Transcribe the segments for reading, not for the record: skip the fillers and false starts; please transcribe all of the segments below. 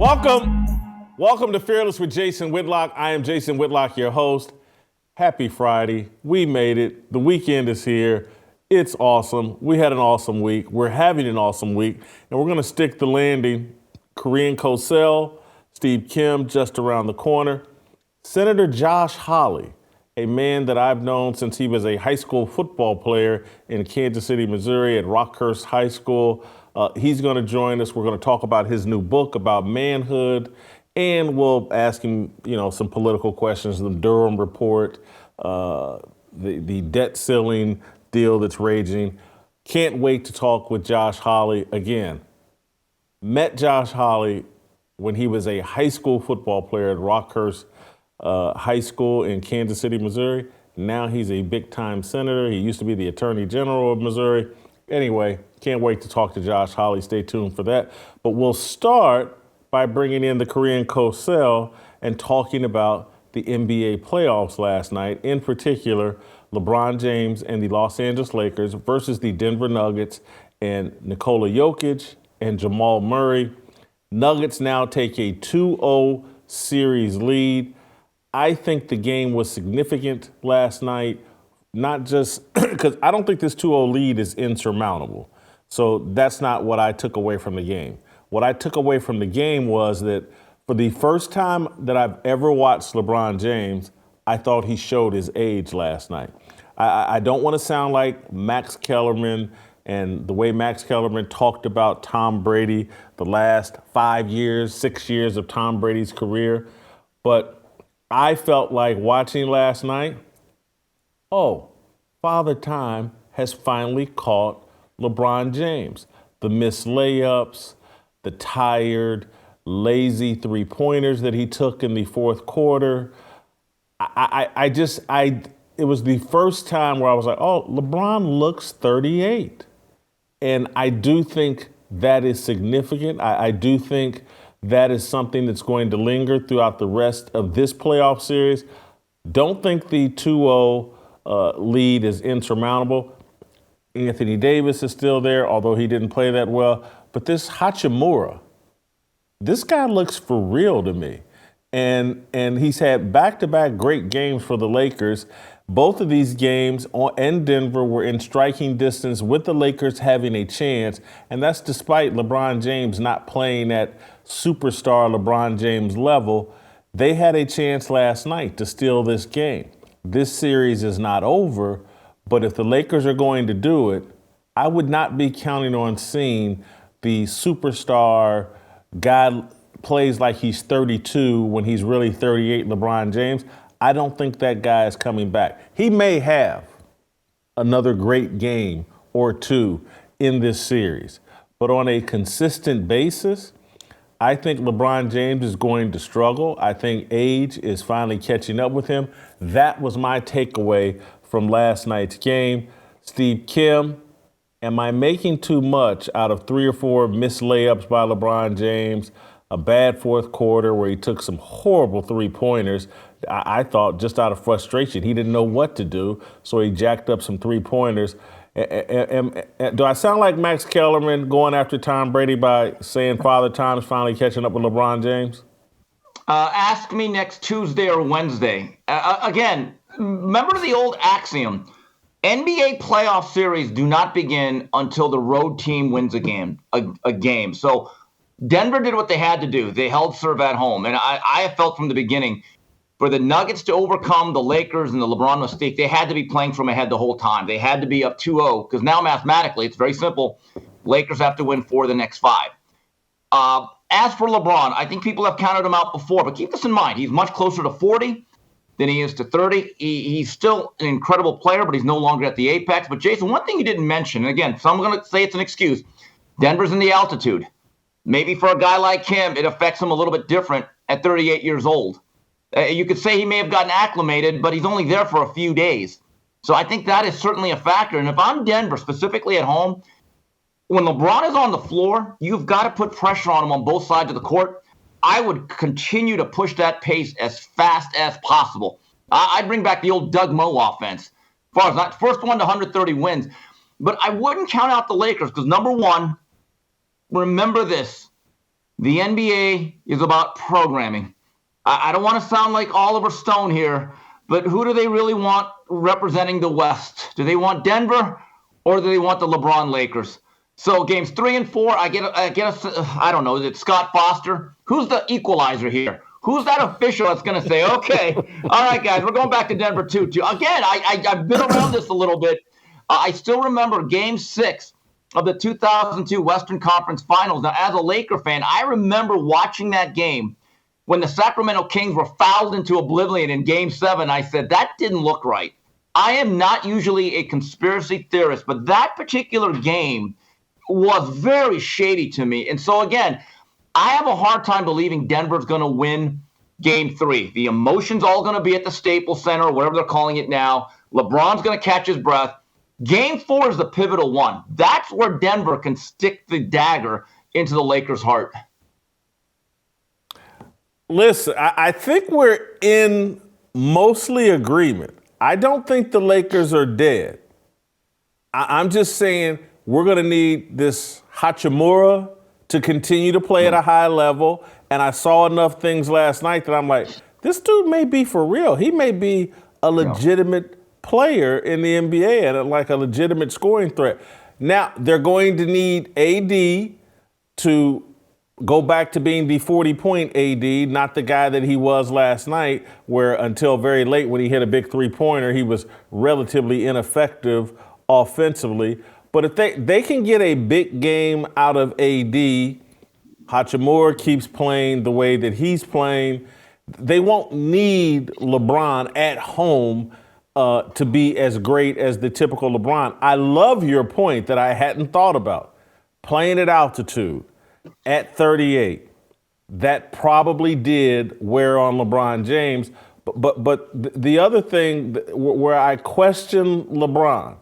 Welcome to Fearless with Jason Whitlock. I am Jason Whitlock, your host. Happy Friday. We made it. The weekend is here. It's awesome. We had an awesome week. We're having an awesome week, and we're going to stick the landing. Korean Cosell, Steve Kim just around the corner. Senator Josh Hawley, a man that I've known since he was a high school football player in Kansas City, Missouri at Rockhurst High School. He's going to join us. We're going to talk about his new book about manhood, and we'll ask him, some political questions, the Durham report, the debt ceiling deal that's raging. Can't wait to talk with Josh Hawley again. Met Josh Hawley when he was a high school football player at Rockhurst High School in Kansas City, Missouri. Now he's a big-time senator. He used to be the Attorney General of Missouri. Anyway, can't wait to talk to Josh Hawley. Stay tuned for that. But we'll start by bringing in the Korean Cosell and talking about the NBA playoffs last night, in particular, LeBron James and the Los Angeles Lakers versus the Denver Nuggets and Nikola Jokić and Jamal Murray. Nuggets now take a 2-0 series lead. I think the game was significant last night, not just because I don't think this 2-0 lead is insurmountable. So that's not what I took away from the game. What I took away from the game was that for the first time that I've ever watched LeBron James, I thought he showed his age last night. I don't want to sound like Max Kellerman and the way Max Kellerman talked about Tom Brady the last 5 years, 6 years of Tom Brady's career. But I felt like watching last night, Father Time has finally caught LeBron James. The missed layups, the tired, lazy three-pointers that he took in the fourth quarter. It was the first time where I was like, LeBron looks 38. And I do think that is significant. I do think that is something that's going to linger throughout the rest of this playoff series. Don't think the 2-0 lead is insurmountable. Anthony Davis is still there, although he didn't play that well. But this Hachimura, this guy looks for real to me. And he's had back-to-back great games for the Lakers. Both of these games in Denver were in striking distance with the Lakers having a chance. And that's despite LeBron James not playing at superstar LeBron James level. They had a chance last night to steal this game. This series is not over, but if the Lakers are going to do it, I would not be counting on seeing the superstar guy plays like he's 32 when he's really 38, LeBron James. I don't think that guy is coming back. He may have another great game or two in this series, but on a consistent basis, I think LeBron James is going to struggle. I think age is finally catching up with him. That was my takeaway from last night's game. Steve Kim, am I making too much out of 3 or 4 missed layups by LeBron James, a bad fourth quarter where he took some horrible three-pointers? I thought just out of frustration, he didn't know what to do, so he jacked up some three-pointers. Do I sound like Max Kellerman going after Tom Brady by saying Father Time's finally catching up with LeBron James? Ask me next Tuesday or Wednesday. Again, remember the old axiom, NBA playoff series do not begin until the road team wins a game. So Denver did what they had to do. They held serve at home. And I felt from the beginning, for the Nuggets to overcome the Lakers and the LeBron mistake, they had to be playing from ahead the whole time. They had to be up 2-0 because now mathematically, it's very simple. Lakers have to win 4 of the next 5. As for LeBron, I think people have counted him out before, but keep this in mind. He's much closer to 40 than he is to 30. He's still an incredible player, but he's no longer at the apex. But, Jason, one thing you didn't mention, and again, some are going to say it's an excuse. Denver's in the altitude. Maybe for a guy like him, it affects him a little bit different at 38 years old. You could say he may have gotten acclimated, but he's only there for a few days. So I think that is certainly a factor. And if I'm Denver, specifically at home, when LeBron is on the floor, you've got to put pressure on him on both sides of the court. I would continue to push that pace as fast as possible. I'd bring back the old Doug Moe offense. As far as not first one to 130 wins. But I wouldn't count out the Lakers because, number one, remember this. The NBA is about programming. I don't want to sound like Oliver Stone here, but who do they really want representing the West? Do they want Denver or do they want the LeBron Lakers? So games 3 and 4, I don't know, is it Scott Foster? Who's the equalizer here? Who's that official that's going to say, okay, all right, guys, we're going back to Denver 2. Again, I've been around this a little bit. I still remember game 6 of the 2002 Western Conference Finals. Now, as a Laker fan, I remember watching that game when the Sacramento Kings were fouled into oblivion in game 7. I said, that didn't look right. I am not usually a conspiracy theorist, but that particular game was very shady to me. And so, again, I have a hard time believing Denver's going to win game 3. The emotion's all going to be at the Staples Center, or whatever they're calling it now. LeBron's going to catch his breath. Game 4 is the pivotal one. That's where Denver can stick the dagger into the Lakers' heart. Listen, I think we're in mostly agreement. I don't think the Lakers are dead. I'm just saying we're going to need this Hachimura to continue to play at a high level. And I saw enough things last night that I'm like, this dude may be for real. He may be a legitimate player in the NBA and like a legitimate scoring threat. Now, they're going to need AD to go back to being the 40-point AD, not the guy that he was last night, where until very late when he hit a big three-pointer, he was relatively ineffective offensively. But if they can get a big game out of AD, Hachimura keeps playing the way that he's playing, they won't need LeBron at home to be as great as the typical LeBron. I love your point that I hadn't thought about. Playing at altitude at 38, that probably did wear on LeBron James. But the other thing where I question LeBron,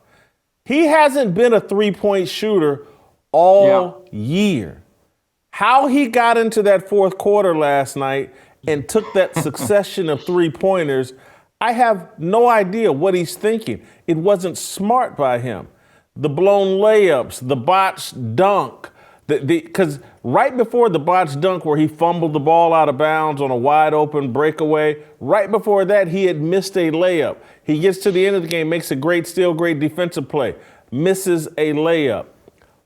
he hasn't been a three-point shooter all year. How he got into that fourth quarter last night and took that succession of three-pointers, I have no idea what he's thinking. It wasn't smart by him. The blown layups, the botched dunk, because right before the botched dunk where he fumbled the ball out of bounds on a wide open breakaway, right before that he had missed a layup. He gets to the end of the game, makes a great steal, great defensive play, misses a layup.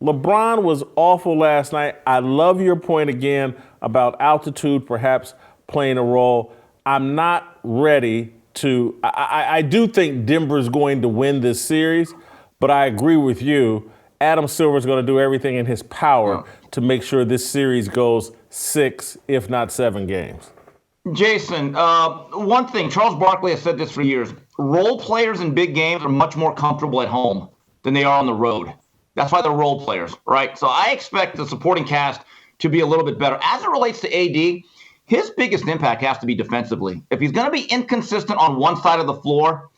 LeBron was awful last night. I love your point again about altitude perhaps playing a role. I'm not ready to, I do think Denver's going to win this series, but I agree with you. Adam Silver's going to do everything in his power to make sure this series goes 6, if not 7 games. Jason, one thing, Charles Barkley has said this for years. Role players in big games are much more comfortable at home than they are on the road. That's why they're role players, right? So I expect the supporting cast to be a little bit better. As it relates to AD, his biggest impact has to be defensively. If he's going to be inconsistent on one side of the floor,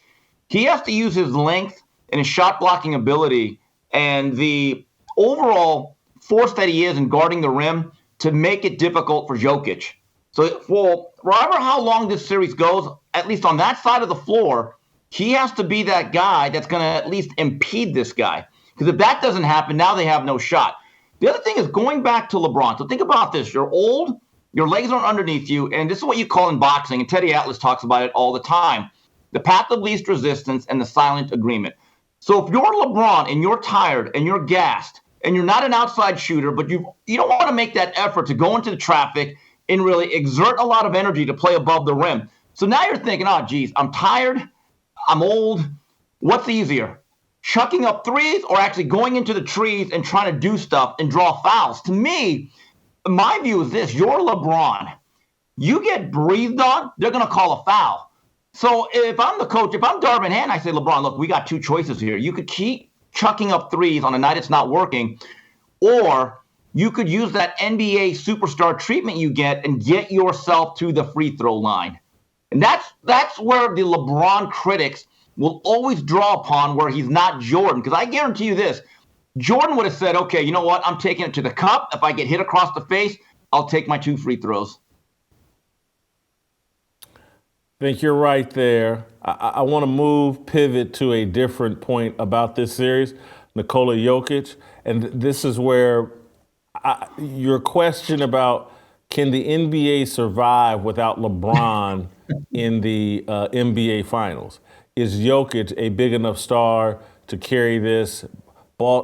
he has to use his length and his shot blocking ability and the overall force that he is in guarding the rim to make it difficult for Jokic. So for however how long this series goes, at least on that side of the floor, he has to be that guy that's going to at least impede this guy. Because if that doesn't happen, now they have no shot. The other thing is going back to LeBron. So think about this. You're old, your legs aren't underneath you, and this is what you call in boxing, and Teddy Atlas talks about it all the time, the path of least resistance and the silent agreement. So if you're LeBron and you're tired and you're gassed and you're not an outside shooter, but you don't want to make that effort to go into the traffic and really exert a lot of energy to play above the rim. So now you're thinking, oh, geez, I'm tired, I'm old. What's easier? Chucking up threes or actually going into the trees and trying to do stuff and draw fouls? To me, my view is this. You're LeBron. You get breathed on, they're going to call a foul. So if I'm the coach, if I'm Darvin Ham, I say, LeBron, look, we got two choices here. You could keep chucking up threes on a night it's not working, or you could use that NBA superstar treatment you get and get yourself to the free throw line. And that's where the LeBron critics will always draw upon where he's not Jordan. Because I guarantee you this, Jordan would have said, okay, you know what? I'm taking it to the cup. If I get hit across the face, I'll take my 2 free throws. I think you're right there. I want to pivot to a different point about this series, Nikola Jokić. And this is where your question about can the NBA survive without LeBron in the NBA Finals? Is Jokic a big enough star to carry this?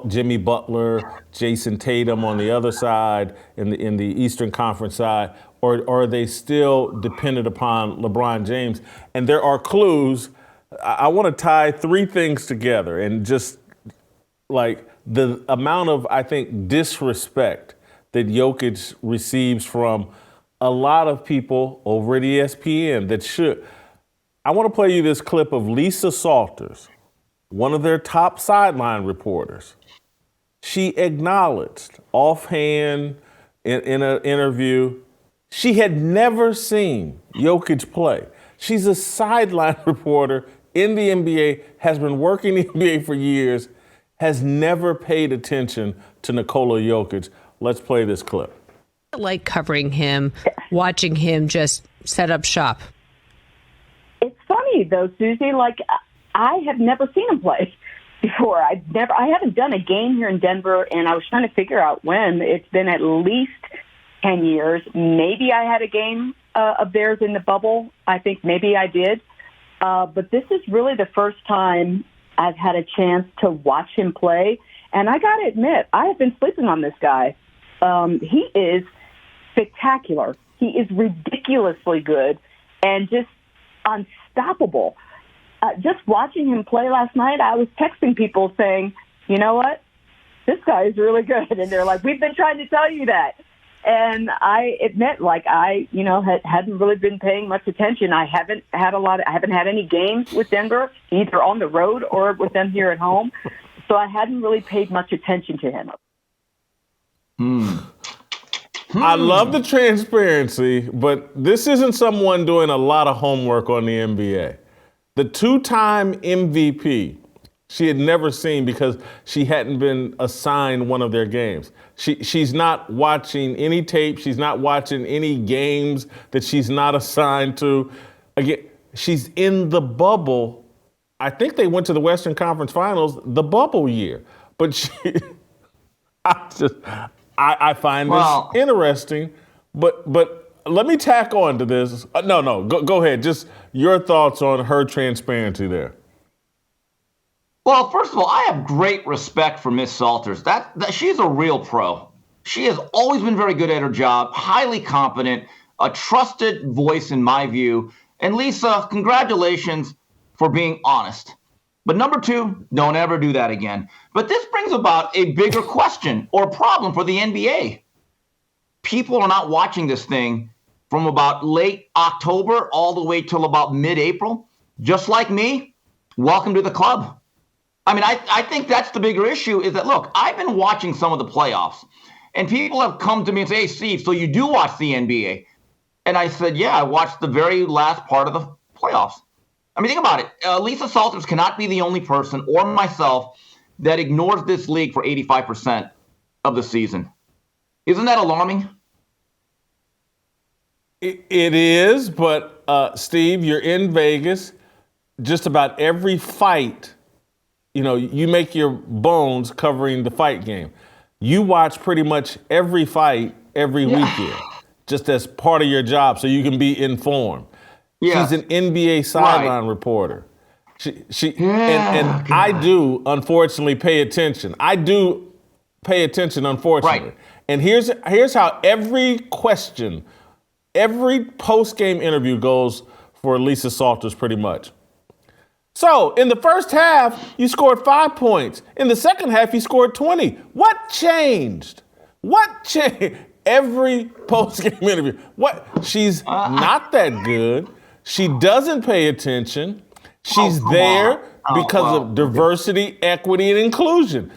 Jimmy Butler, Jason Tatum on the other side, in the Eastern Conference side, or are they still dependent upon LeBron James? And there are clues. I want to tie three things together, and just like the amount of, I think, disrespect that Jokic receives from a lot of people over at ESPN that should. I want to play you this clip of Lisa Salters, one of their top sideline reporters. She acknowledged offhand in an interview she had never seen Jokic play. She's a sideline reporter in the NBA, has been working in the NBA for years, has never paid attention to Nikola Jokic. Let's play this clip. Like covering him, watching him just set up shop. It's funny though, Susie, like I have never seen him play before. I haven't done a game here in Denver, and I was trying to figure out when. It's been at least 10 years. Maybe I had a game of theirs in the bubble. I think maybe I did. But this is really the first time I've had a chance to watch him play. And I got to admit, I have been sleeping on this guy. He is spectacular. He is ridiculously good and just unstoppable. Just watching him play last night, I was texting people saying, you know what? This guy is really good. And they're like, we've been trying to tell you that. And I admit, like, I hadn't really been paying much attention. I haven't had any games with Denver, either on the road or with them here at home. So I hadn't really paid much attention to him. I love the transparency, but this isn't someone doing a lot of homework on the NBA. The two-time MVP, she had never seen because she hadn't been assigned one of their games. She's not watching any tape. She's not watching any games that she's not assigned to. Again, she's in the bubble. I think they went to the Western Conference Finals the bubble year. But I find this interesting. But let me tack on to this. Go ahead. Just your thoughts on her transparency there. Well, first of all, I have great respect for Miss Salters. That she's a real pro. She has always been very good at her job, highly competent, a trusted voice in my view. And Lisa, congratulations for being honest. But number two, don't ever do that again. But this brings about a bigger question or problem for the NBA. People are not watching this thing from about late October all the way till about mid-April. Just like me, welcome to the club. I mean, I think that's the bigger issue is that, look, I've been watching some of the playoffs, and people have come to me and say, hey, Steve, so you do watch the NBA? And I said, yeah, I watched the very last part of the playoffs. I mean, think about it. Lisa Salters cannot be the only person or myself that ignores this league for 85% of the season. Isn't that alarming? It is, but Steve, you're in Vegas. Just about every fight, you make your bones covering the fight game. You watch pretty much every fight every weekend, just as part of your job so you can be informed. Yeah. She's an NBA sideline reporter. And I do, unfortunately, pay attention. Unfortunately. Right. And here's how every question, every post-game interview goes for Lisa Salters pretty much. So, in the first half, you scored 5 points. In the second half, you scored 20. What changed? Every post-game interview. She's not that good. She doesn't pay attention. She's there because of diversity, equity, and inclusion.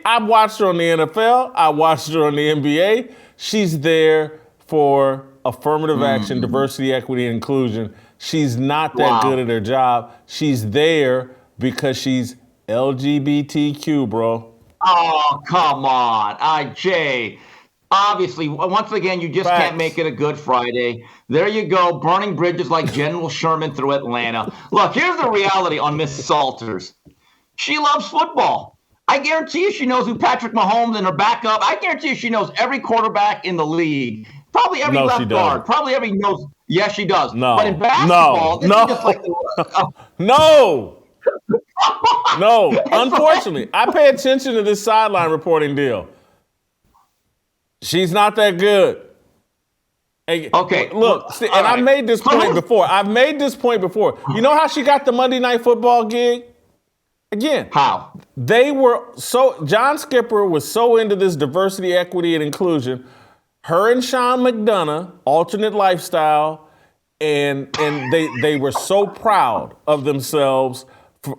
I watched her on the NFL. I watched her on the NBA. She's there for affirmative action, diversity, equity, and inclusion. She's not that good at her job. She's there because she's LGBTQ, bro. Oh, come on. Jay. Obviously, once again, you just can't make it a Good Friday. There you go, burning bridges like General Sherman through Atlanta. Look, here's the reality on Miss Salters. She loves football. I guarantee you she knows who Patrick Mahomes and her backup. I guarantee you she knows every quarterback in the league. Probably every left guard. Probably every knows. Yes, she does. No. But in basketball, this is just like No. Unfortunately, I pay attention to this sideline reporting deal. She's not that good. Okay. Look, see, and I made this point before. I've made this point before. You know how she got the Monday Night Football gig? Again, how? John Skipper was so into this diversity, equity, and inclusion. Her and Sean McDonough, alternate lifestyle, and they were so proud of themselves.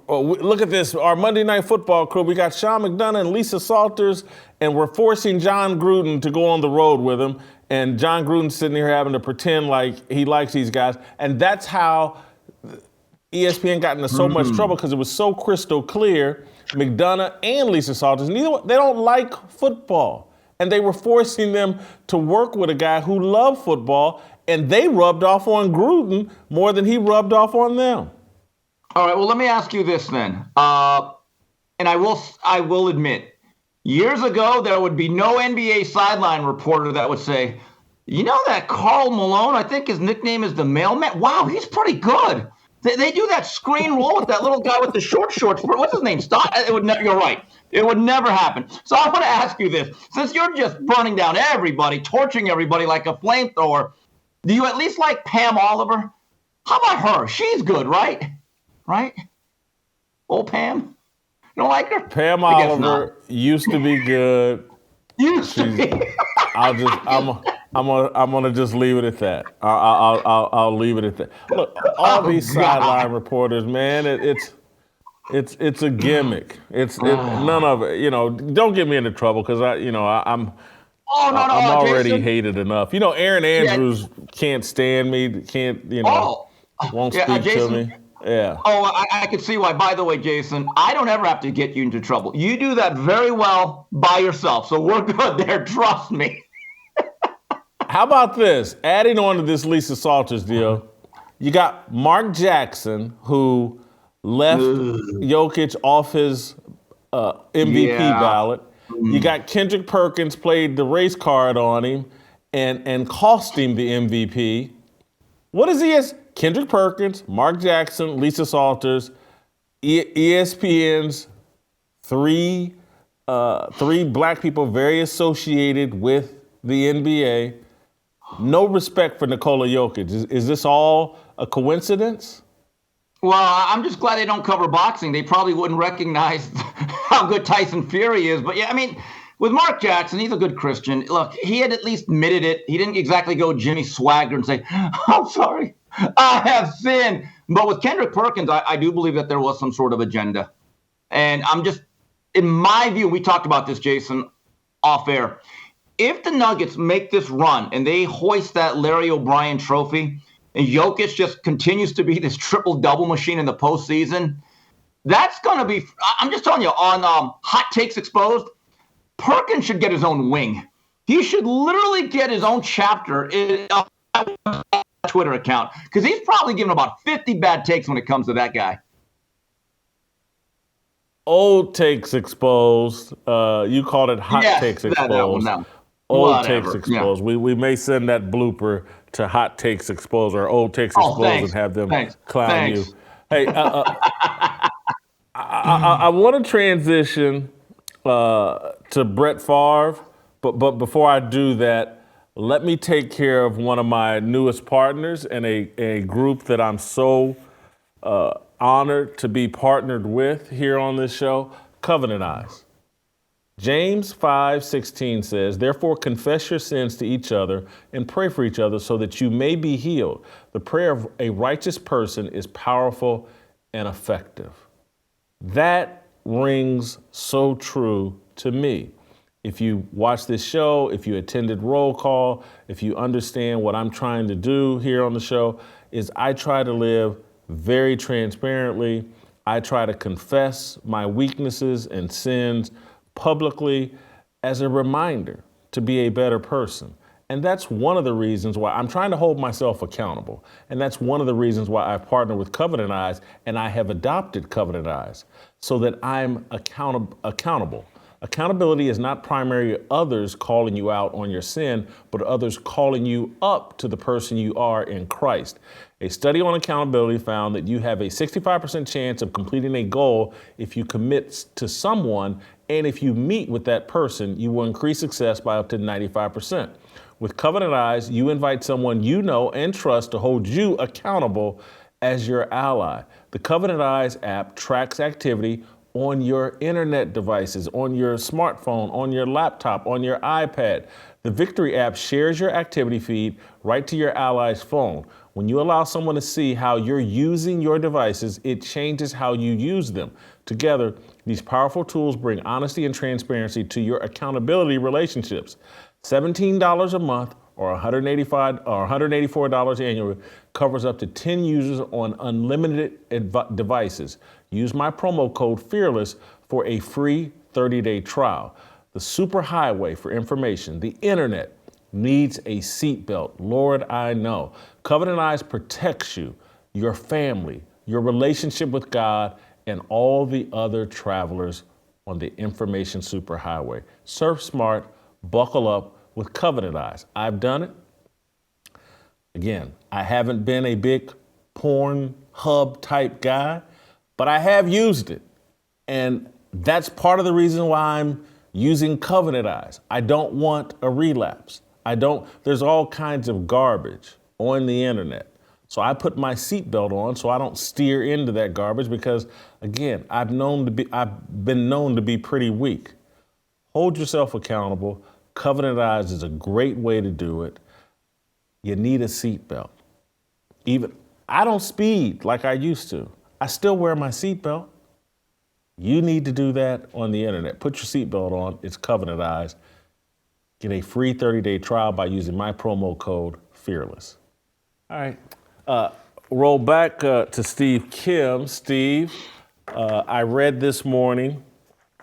Look at this, our Monday Night Football crew. We got Sean McDonough and Lisa Salters, and we're forcing John Gruden to go on the road with him. And John Gruden's sitting here having to pretend like he likes these guys. And that's how ESPN got into so much trouble, because it was so crystal clear. McDonough and Lisa Salters, they don't like football. And they were forcing them to work with a guy who loved football, and they rubbed off on Gruden more than he rubbed off on them. All right, well, let me ask you this then. And I will admit, years ago, there would be no NBA sideline reporter that would say, you know that Karl Malone, I think his nickname is the Mailman? Wow, he's pretty good. They do that screen roll with that little guy with the shorts. What's his name? You're right. It would never happen. So I want to ask you this. Since you're just burning down everybody, torching everybody like a flamethrower, do you at least like Pam Oliver? How about her? She's good, right? Right? Old Pam? You don't like her? Pam Oliver used to be good. Used to be. I'm gonna just leave it at that. I'll leave it at that. Look, all these sideline reporters, man, it's a gimmick. None of it. You know, don't get me into trouble, because I'm already Jason. hated enough. You know, Aaron Andrews can't stand me. Won't speak Jason, to me. Yeah. Oh, I could see why. By the way, Jason, I don't ever have to get you into trouble. You do that very well by yourself, so we're good there. Trust me. How about this? Adding on to this Lisa Salters deal, you got Mark Jackson, who left Jokic off his MVP ballot. You got Kendrick Perkins played the race card on him and cost him the MVP. What is he? Kendrick Perkins, Mark Jackson, Lisa Salters, ESPN's three black people very associated with the NBA. No respect for Nikola Jokic. Is this all a coincidence? Well, I'm just glad they don't cover boxing. They probably wouldn't recognize how good Tyson Fury is. But yeah, I mean, with Mark Jackson, he's a good Christian. Look, he had at least admitted it. He didn't exactly go Jimmy Swagger and say, I'm sorry, I have sinned. But with Kendrick Perkins, I do believe that there was some sort of agenda. And I'm just, in my view, we talked about this, Jason, off air. If the Nuggets make this run and they hoist that Larry O'Brien trophy, and Jokic just continues to be this triple-double machine in the postseason, that's going to be, I'm just telling you, on Hot Takes Exposed, Perkins should get his own wing. He should literally get his own chapter in a Twitter account, because he's probably given about 50 bad takes when it comes to that guy. Old Takes Exposed. You called it Hot Takes Exposed. That one, no. Old Whatever. Takes Exposed. Yeah. We may send that blooper to Hot Takes Exposed or Old Takes Exposed and have them clown you. Hey, I want to transition to Brett Favre, but before I do that, let me take care of one of my newest partners and a group that I'm so honored to be partnered with here on this show, Covenant Eyes. James 5:16 says, therefore confess your sins to each other and pray for each other so that you may be healed. The prayer of a righteous person is powerful and effective. That rings so true to me. If you watch this show, if you attended Roll Call, if you understand what I'm trying to do here on the show, is I try to live very transparently. I try to confess my weaknesses and sins publicly as a reminder to be a better person. And that's one of the reasons why I'm trying to hold myself accountable. And that's one of the reasons why I've partnered with Covenant Eyes and I have adopted Covenant Eyes so that I'm accountable. Accountability is not primarily others calling you out on your sin, but others calling you up to the person you are in Christ. A study on accountability found that you have a 65% chance of completing a goal if you commit to someone, and if you meet with that person, you will increase success by up to 95%. With Covenant Eyes, you invite someone you know and trust to hold you accountable as your ally. The Covenant Eyes app tracks activity on your internet devices, on your smartphone, on your laptop, on your iPad. The Victory app shares your activity feed right to your ally's phone. When you allow someone to see how you're using your devices, it changes how you use them. Together, these powerful tools bring honesty and transparency to your accountability relationships. $17 a month or $184 annually covers up to 10 users on unlimited devices. Use my promo code FEARLESS for a free 30-day trial. The superhighway for information, the internet, needs a seatbelt. Lord, I know. Covenant Eyes protects you, your family, your relationship with God, and all the other travelers on the information superhighway. Surf smart, buckle up with Covenant Eyes. I've done it. Again, I haven't been a big porn hub type guy, but I have used it. And that's part of the reason why I'm using Covenant Eyes. I don't want a relapse. There's all kinds of garbage on the internet. So I put my seatbelt on so I don't steer into that garbage because, again, I've been known to be pretty weak. Hold yourself accountable. Covenant Eyes is a great way to do it. You need a seatbelt. I don't speed like I used to. I still wear my seatbelt. You need to do that on the internet. Put your seatbelt on. It's Covenant Eyes. Get a free 30-day trial by using my promo code FEARLESS. All right. Roll back to Steve Kim. Steve, I read this morning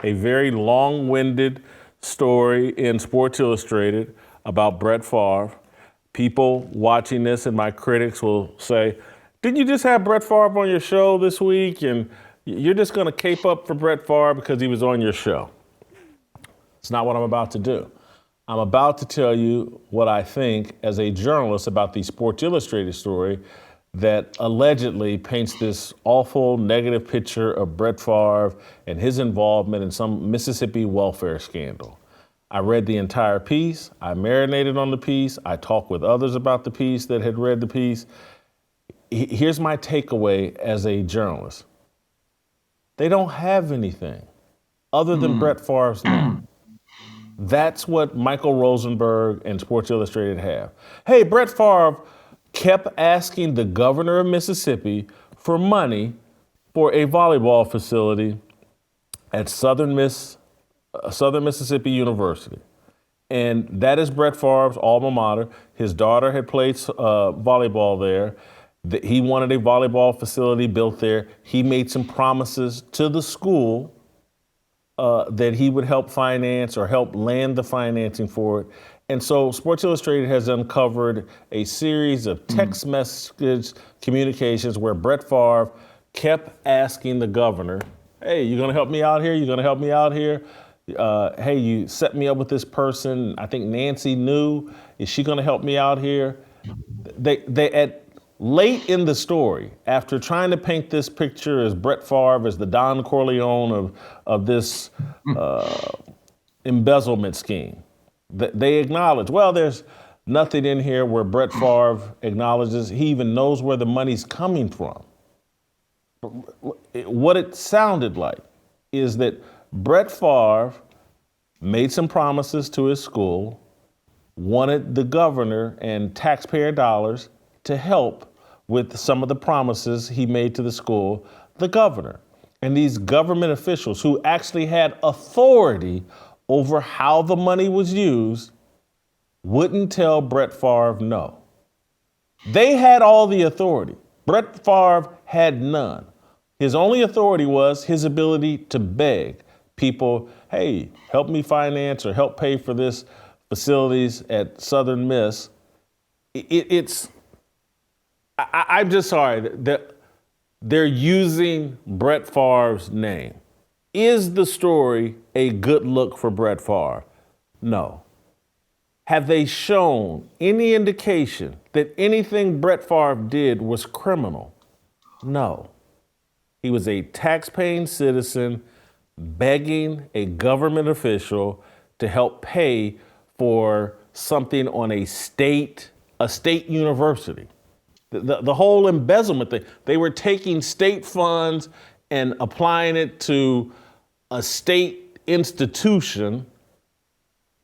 a very long-winded story in Sports Illustrated about Brett Favre. People watching this and my critics will say, didn't you just have Brett Favre on your show this week and you're just going to cape up for Brett Favre because he was on your show? It's not what I'm about to do. I'm about to tell you what I think as a journalist about the Sports Illustrated story that allegedly paints this awful negative picture of Brett Favre and his involvement in some Mississippi welfare scandal. I read the entire piece. I marinated on the piece. I talked with others about the piece that had read the piece. Here's my takeaway as a journalist. They don't have anything other than Brett Favre's name. That's what Michael Rosenberg and Sports Illustrated have. Hey, Brett Favre kept asking the governor of Mississippi for money for a volleyball facility at Southern Mississippi University. And that is Brett Favre's alma mater. His daughter had played volleyball there. He wanted a volleyball facility built there. He made some promises to the school that he would help finance or help land the financing for it. And so Sports Illustrated has uncovered a series of text message communications where Brett Favre kept asking the governor, hey, you gonna help me out here? You gonna help me out here? Hey, you set me up with this person. I think Nancy knew. Is she gonna help me out here? Late in the story, after trying to paint this picture as Brett Favre as the Don Corleone of this embezzlement scheme, they acknowledge, well, there's nothing in here where Brett Favre acknowledges he even knows where the money's coming from. What it sounded like is that Brett Favre made some promises to his school, wanted the governor and taxpayer dollars to help with some of the promises he made to the school, the governor. And these government officials who actually had authority over how the money was used wouldn't tell Brett Favre no. They had all the authority. Brett Favre had none. His only authority was his ability to beg people, hey, help me finance or help pay for this facilities at Southern Miss. I'm just sorry that they're using Brett Favre's name. Is the story a good look for Brett Favre? No. Have they shown any indication that anything Brett Favre did was criminal? No. He was a tax-paying citizen begging a government official to help pay for something on a state university. The whole embezzlement thing, they were taking state funds and applying it to a state institution,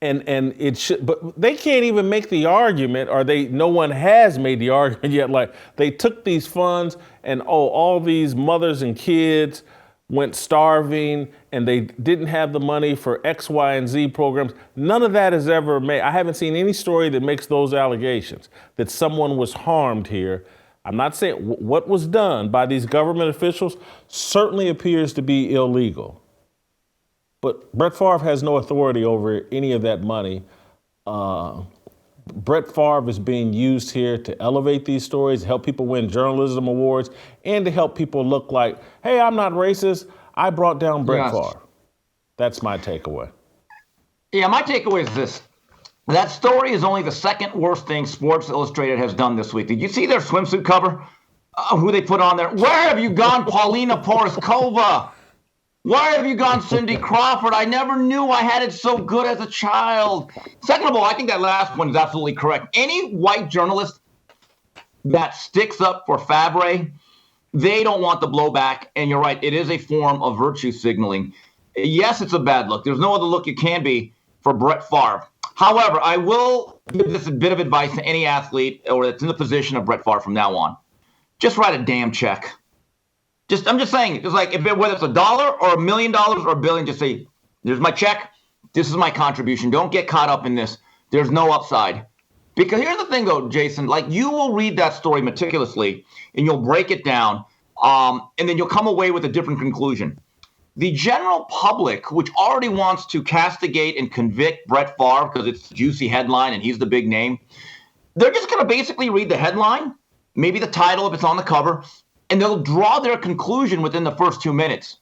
and it should, but they can't even make the argument, or no one has made the argument yet, like they took these funds and all these mothers and kids went starving and they didn't have the money for X, Y, and Z programs. None of that is ever made. I haven't seen any story that makes those allegations that someone was harmed here. I'm not saying what was done by these government officials certainly appears to be illegal. But Brett Favre has no authority over any of that money. Brett Favre is being used here to elevate these stories, help people win journalism awards, and to help people look like, hey, I'm not racist. I brought down Brett Favre. That's my takeaway. Yeah, my takeaway is this. That story is only the second worst thing Sports Illustrated has done this week. Did you see their swimsuit cover? Who they put on there? Where have you gone, Paulina Poroskova? Where have you gone, Cindy Crawford? I never knew I had it so good as a child. Second of all, I think that last one is absolutely correct. Any white journalist that sticks up for Favre, they don't want the blowback. And you're right, it is a form of virtue signaling. Yes, it's a bad look. There's no other look it can be for Brett Favre. However, I will give this a bit of advice to any athlete or that's in the position of Brett Favre from now on. Just write a damn check. I'm just saying, just like whether it's $1 or $1 million or $1 billion, just say, "Here's my check. This is my contribution." Don't get caught up in this. There's no upside. Because here's the thing, though, Jason. Like, you will read that story meticulously, and you'll break it down, and then you'll come away with a different conclusion. The general public, which already wants to castigate and convict Brett Favre because it's a juicy headline and he's the big name, they're just going to basically read the headline, maybe the title if it's on the cover, and they'll draw their conclusion within the first 2 minutes.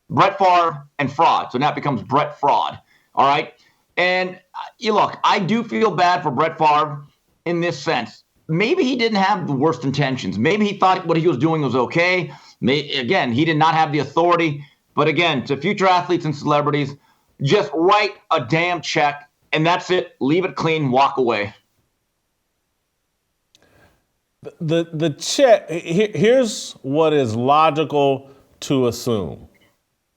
Brett Favre and fraud. So now it becomes Brett Fraud. All right? And look, I do feel bad for Brett Favre in this sense. Maybe he didn't have the worst intentions. Maybe he thought what he was doing was okay. Again, he did not have the authority. But again, to future athletes and celebrities, just write a damn check, and that's it. Leave it clean, walk away. The check, here's what is logical to assume,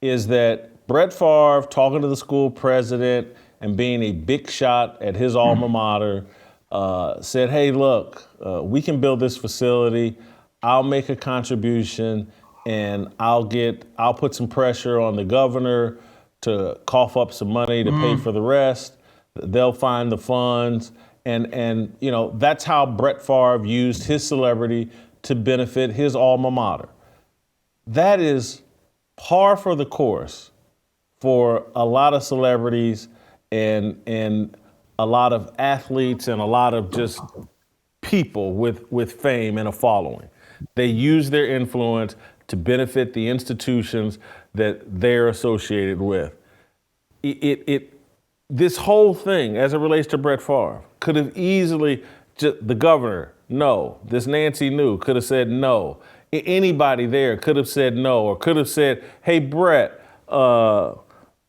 is that Brett Favre talking to the school president and being a big shot at his alma mater said, hey, look, we can build this facility. I'll make a contribution and I'll put some pressure on the governor to cough up some money to pay for the rest. They'll find the funds. And you know, that's how Brett Favre used his celebrity to benefit his alma mater. That is par for the course for a lot of celebrities and a lot of athletes and a lot of just people with fame and a following. They use their influence to benefit the institutions that they're associated with. This whole thing, as it relates to Brett Favre, could have easily, the governor, no. This Nancy New could have said no. Anybody there could have said no, or could have said, hey, Brett, the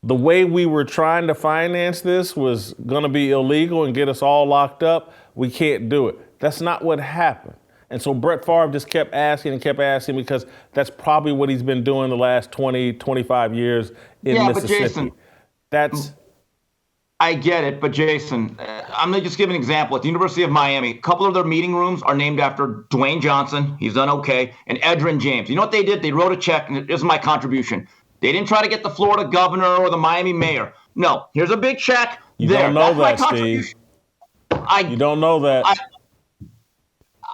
way we were trying to finance this was going to be illegal and get us all locked up. We can't do it. That's not what happened. And so Brett Favre just kept asking because that's probably what he's been doing the last 20, 25 years in Mississippi. But Jason, I get it, but Jason, I'm going to just give an example. At the University of Miami, a couple of their meeting rooms are named after Dwayne Johnson. He's done okay. And Edgerrin James. You know what they did? They wrote a check, and this is my contribution. They didn't try to get the Florida governor or the Miami mayor. No, here's a big check. You don't know that, Steve. You don't know that.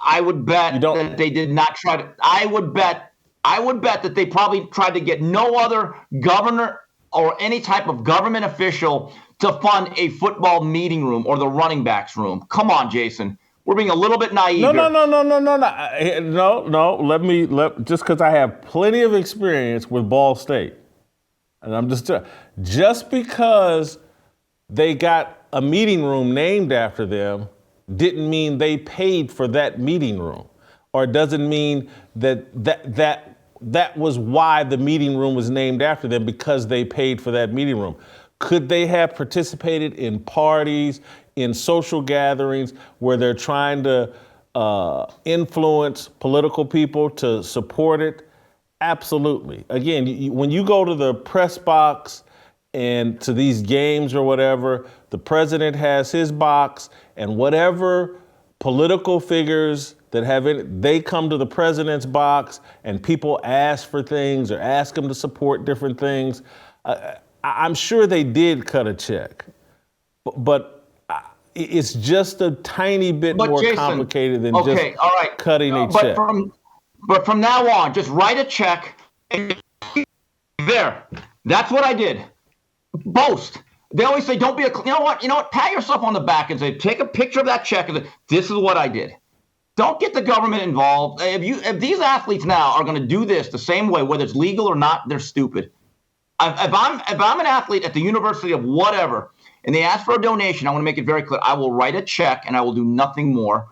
I would bet that they did not try to. I would bet that they probably tried to get no other governor or any type of government official to fund a football meeting room or the running backs room. Come on, Jason. We're being a little bit naive here. No. Just because I have plenty of experience with Ball State, and I'm just because they got a meeting room named after them didn't mean they paid for that meeting room, or doesn't mean that was why the meeting room was named after them, because they paid for that meeting room. Could they have participated in parties, in social gatherings where they're trying to influence political people to support it? Absolutely. Again, when you go to the press box and to these games or whatever, the president has his box, and whatever political figures that have it, they come to the president's box, and people ask for things or ask him to support different things. I'm sure they did cut a check, but it's just a tiny bit more Jason, complicated than cutting a check. But from now on, just write a check. There. That's what I did. Boast. They always say, don't be you know what? Pat yourself on the back and say, take a picture of that check and say, this is what I did. Don't get the government involved. If these athletes now are going to do this the same way, whether it's legal or not, they're stupid. If I'm an athlete at the University of whatever, and they ask for a donation, I want to make it very clear. I will write a check and I will do nothing more.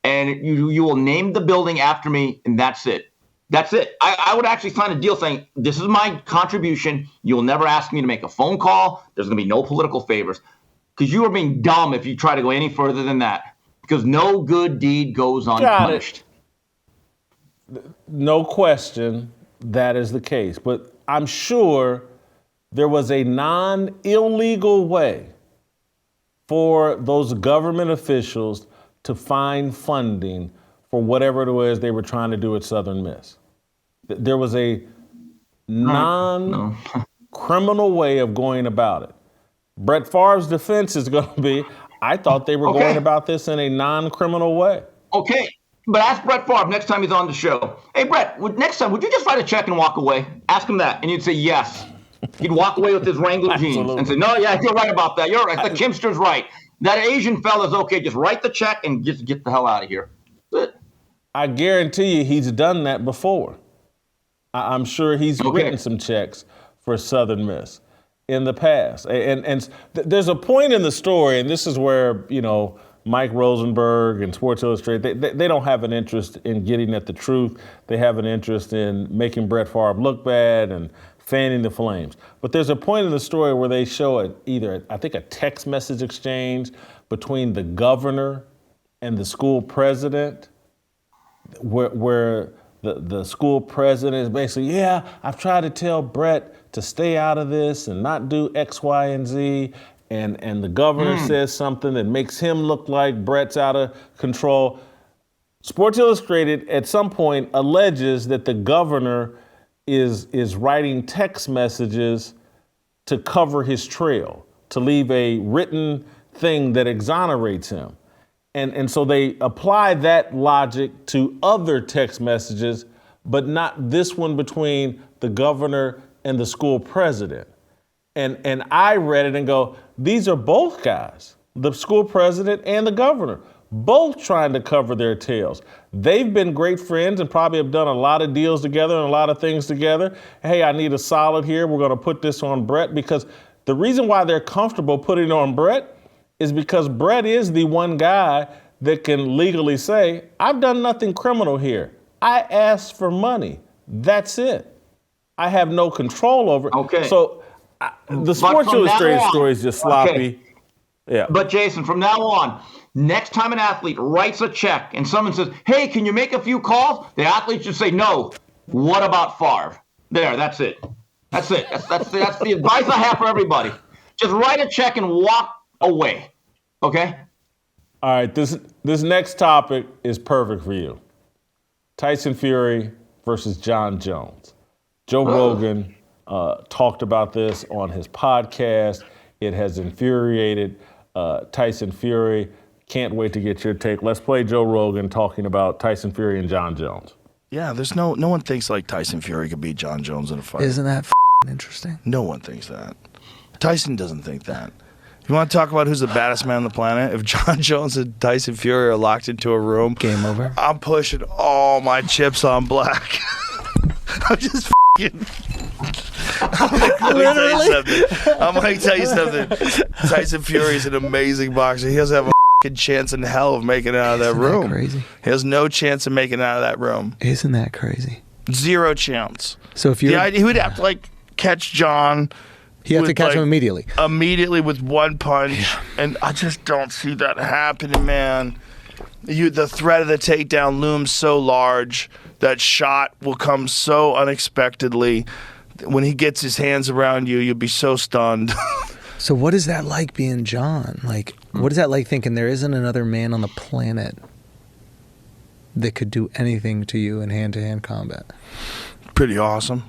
And you will name the building after me, and that's it. That's it. I would actually sign a deal saying, this is my contribution. You'll never ask me to make a phone call. There's going to be no political favors. Because you are being dumb if you try to go any further than that. Because no good deed goes unpunished. No question that is the case. But I'm sure there was a non-illegal way for those government officials to find funding for whatever it was they were trying to do at Southern Miss. There was a non-criminal way of going about it. Brett Favre's defense is going to be, I thought they were going about this in a non-criminal way. Okay, but ask Brett Favre next time he's on the show. Hey, Brett, next time, would you just write a check and walk away? Ask him that, and you'd say yes. He'd walk away with his Wrangler jeans and say, no, yeah, you're right about that. You're right. The Kimster's right. That Asian fella's okay. Just write the check and just get the hell out of here. That's it. I guarantee you he's done that before. I'm sure he's written some checks for Southern Miss in the past. And there's a point in the story, and this is where, Mike Rosenberg and Sports Illustrated, they don't have an interest in getting at the truth. They have an interest in making Brett Favre look bad and fanning the flames. But there's a point in the story where they show a text message exchange between the governor and the school president, where the school president is basically, I've tried to tell Brett to stay out of this and not do X, Y, and Z. And the governor says something that makes him look like Brett's out of control. Sports Illustrated at some point alleges that the governor is writing text messages to cover his trail, to leave a written thing that exonerates him. And so they apply that logic to other text messages, but not this one between the governor and the school president. And I read it and go, these are both guys, the school president and the governor, both trying to cover their tails. They've been great friends and probably have done a lot of deals together and a lot of things together. Hey, I need a solid here. We're going to put this on Brett, because the reason why they're comfortable putting it on Brett is because Brett is the one guy that can legally say, I've done nothing criminal here. I asked for money. That's it. I have no control over it. Okay. So the Sports Illustrated story is just sloppy. Okay. Yeah. But Jason, from now on, next time an athlete writes a check and someone says, hey, can you make a few calls? The athlete should say, no. What about Favre? There, that's it. That's it. That's the advice I have for everybody. Just write a check and walk away. Okay? All right, this next topic is perfect for you. Tyson Fury versus John Jones. Joe Rogan talked about this on his podcast. It has infuriated Tyson Fury. Can't wait to get your take. Let's play Joe Rogan talking about Tyson Fury and John Jones. Yeah, there's no one thinks like Tyson Fury could beat John Jones in a fight. Isn't that interesting? No one thinks that. Tyson doesn't think that. You want to talk about who's the baddest man on the planet? If Jon Jones and Tyson Fury are locked into a room, game over. I'm pushing all my chips on black. I'm just f***ing. I'm going to tell you something. Tyson Fury is an amazing boxer. He doesn't have a f***ing chance in hell of making it out of that room. That crazy? He has no chance of making it out of that room. Isn't that crazy? Zero chance. So if you, he would have to catch John. You have to catch him immediately. Immediately with one punch, and I just don't see that happening, man. The threat of the takedown looms so large. That shot will come so unexpectedly. When he gets his hands around you, you'll be so stunned. So what is that like being John? What is that like thinking there isn't another man on the planet that could do anything to you in hand-to-hand combat? Pretty awesome.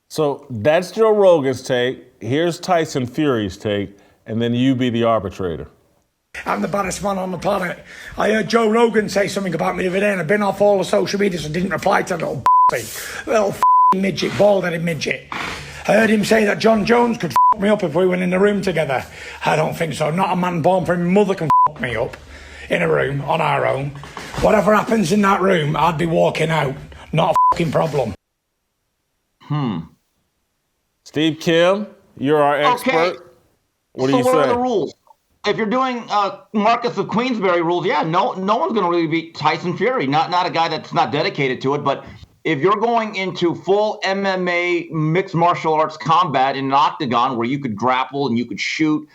So that's Joe Rogan's take. Here's Tyson Fury's take, and then you be the arbitrator. I'm the baddest man on the planet. I heard Joe Rogan say something about me the other day, and I've been off all the social media, so I didn't reply to that little midget, bald-headed midget. I heard him say that Jon Jones could me up if we went in the room together. I don't think so. Not a man born from his mother can me up in a room on our own. Whatever happens in that room, I'd be walking out. Not a problem. Steve Kim, you're our expert. Okay. What do you what say? are the rules? If you're doing Marcus of Queensberry rules, yeah, no one's going to really beat Tyson Fury. Not a guy that's not dedicated to it. But if you're going into full MMA mixed martial arts combat in an octagon where you could grapple and you could shoot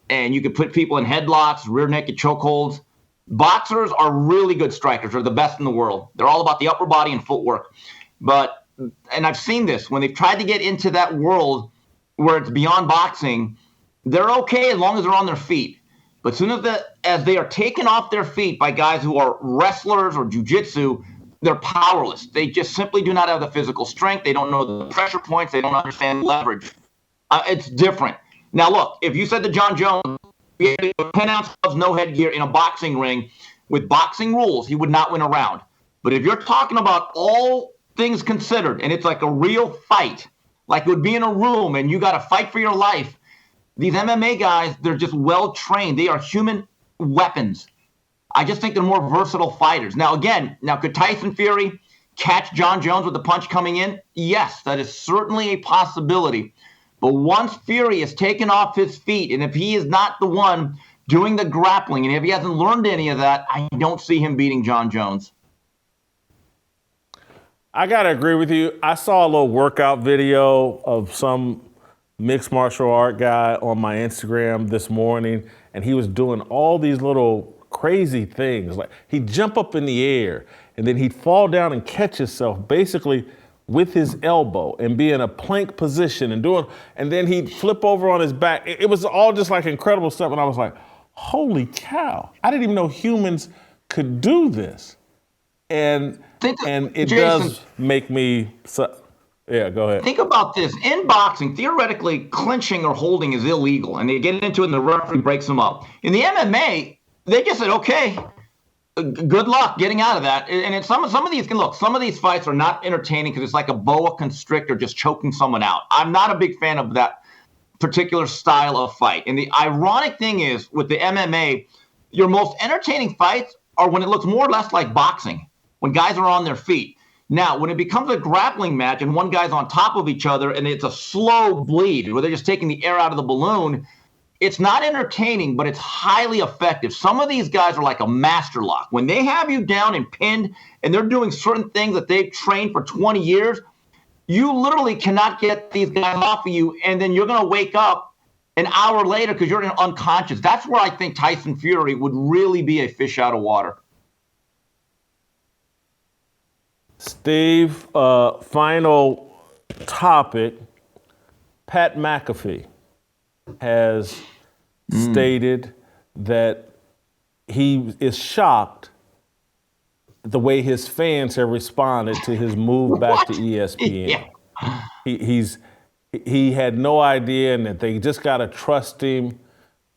and you could put people in headlocks, rear naked chokeholds, boxers are really good strikers. They're the best in the world. They're all about the upper body and footwork. And I've seen this, when they've tried to get into that world where it's beyond boxing, they're okay as long as they're on their feet. But as soon as they are taken off their feet by guys who are wrestlers or jiu-jitsu, they're powerless. They just simply do not have the physical strength. They don't know the pressure points. They don't understand leverage. It's different. Now, look, if you said to Jon Jones, he had 10-ounce gloves, no headgear in a boxing ring with boxing rules, he would not win a round. But if you're talking about all things considered, and it's like a real fight, like it would be in a room and you got to fight for your life, these MMA guys, they're just well trained. They are human weapons. I just think they're more versatile fighters. Now, could Tyson Fury catch Jon Jones with the punch coming in? Yes, that is certainly a possibility. But once Fury is taken off his feet, and if he is not the one doing the grappling, and if he hasn't learned any of that, I don't see him beating Jon Jones. I got to agree with you. I saw a little workout video of some mixed martial art guy on my Instagram this morning, and he was doing all these little crazy things. Like he'd jump up in the air, and then he'd fall down and catch himself basically with his elbow and be in a plank position and then he'd flip over on his back. It was all just like incredible stuff, and I was like, holy cow, I didn't even know humans could do this. And it Jason, does make me, yeah, go ahead. Think about this. In boxing, theoretically, clinching or holding is illegal, and they get into it and the referee breaks them up. In the MMA, they just said, okay, good luck getting out of that. And some of these fights are not entertaining because it's like a boa constrictor just choking someone out. I'm not a big fan of that particular style of fight. And the ironic thing is, with the MMA, your most entertaining fights are when it looks more or less like boxing, when guys are on their feet. Now, when it becomes a grappling match and one guy's on top of each other and it's a slow bleed where they're just taking the air out of the balloon, it's not entertaining, but it's highly effective. Some of these guys are like a master lock. When they have you down and pinned and they're doing certain things that they've trained for 20 years, you literally cannot get these guys off of you, and then you're going to wake up an hour later because you're unconscious. That's where I think Tyson Fury would really be a fish out of water. Steve, final topic. Pat McAfee has stated that he is shocked the way his fans have responded to his move back to ESPN. Yeah. He had no idea, and that they just got to trust him.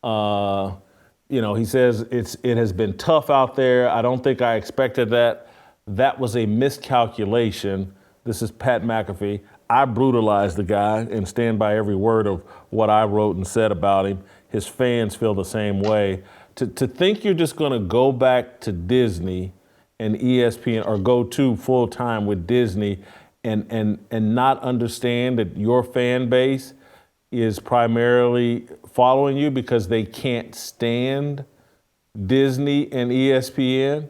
He says it has been tough out there. I don't think I expected that. That was a miscalculation. This is Pat McAfee. I brutalized the guy and stand by every word of what I wrote and said about him. His fans feel the same way. To think you're just going to go back to Disney and ESPN or go to full time with Disney and not understand that your fan base is primarily following you because they can't stand Disney and ESPN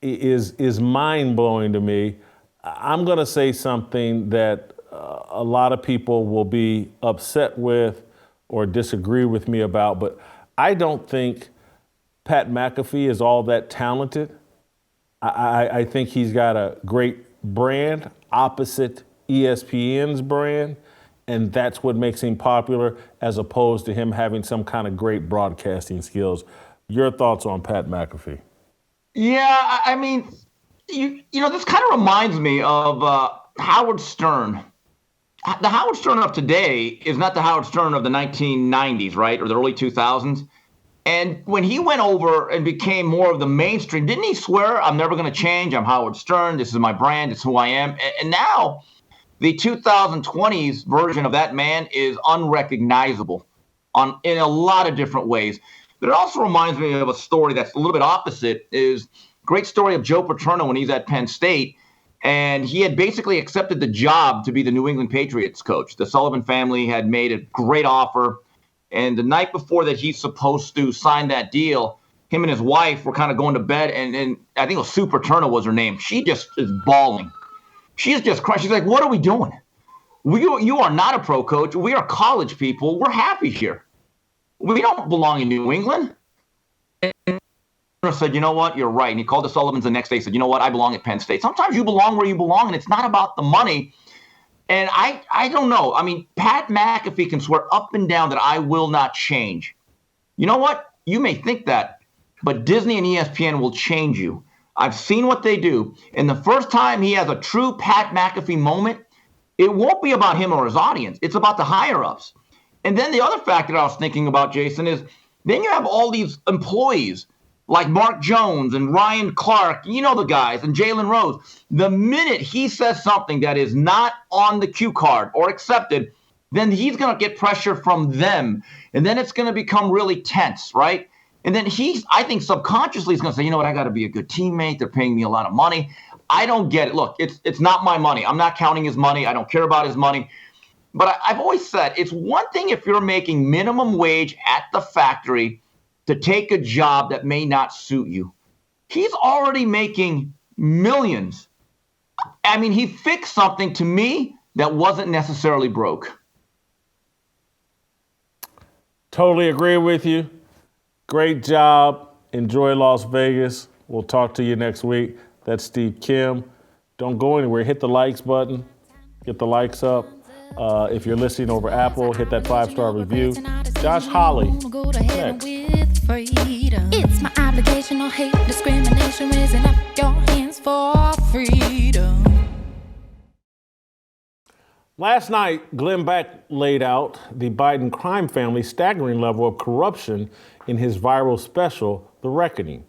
is mind-blowing to me. I'm going to say something that a lot of people will be upset with or disagree with me about, but I don't think Pat McAfee is all that talented. I think he's got a great brand opposite ESPN's brand, and that's what makes him popular as opposed to him having some kind of great broadcasting skills. Your thoughts on Pat McAfee? Yeah, I mean, you know, this kind of reminds me of Howard Stern. The Howard Stern of today is not the Howard Stern of the 1990s, right, or the early 2000s. And when he went over and became more of the mainstream, didn't he swear, I'm never going to change, I'm Howard Stern, this is my brand, it's who I am. And now the 2020s version of that man is unrecognizable in a lot of different ways. But it also reminds me of a story that's a little bit opposite, is great story of Joe Paterno when he's at Penn State. And he had basically accepted the job to be the New England Patriots coach. The Sullivan family had made a great offer. And the night before that he's supposed to sign that deal, him and his wife were kind of going to bed. And I think it was Sue Paterno was her name. She just is bawling. She's just crying. She's like, what are we doing? You are not a pro coach. We are college people. We're happy here. We don't belong in New England. And said, you know what? You're right. And he called the Sullivans the next day. Said, you know what? I belong at Penn State. Sometimes you belong where you belong, and it's not about the money. And I don't know. I mean, Pat McAfee can swear up and down that I will not change. You know what? You may think that, but Disney and ESPN will change you. I've seen what they do. And the first time he has a true Pat McAfee moment, it won't be about him or his audience. It's about the higher-ups. And then the other factor that I was thinking about, Jason, is then you have all these employees like Mark Jones and Ryan Clark, you know the guys, and Jalen Rose. The minute he says something that is not on the cue card or accepted, then he's going to get pressure from them. And then it's going to become really tense, right? And then I think subconsciously is going to say, you know what, I got to be a good teammate. They're paying me a lot of money. I don't get it. Look, it's not my money. I'm not counting his money. I don't care about his money. But I've always said it's one thing if you're making minimum wage at the factory to take a job that may not suit you. He's already making millions. I mean, he fixed something to me that wasn't necessarily broke. Totally agree with you. Great job. Enjoy Las Vegas. We'll talk to you next week. That's Steve Kim. Don't go anywhere. Hit the likes button. Get the likes up. If you're listening over Apple, hit that 5-star review. Josh Hawley, next. It's my obligation, no hate, discrimination, raising up your hands for freedom. Last night, Glenn Beck laid out the Biden crime family's staggering level of corruption in his viral special, The Reckoning.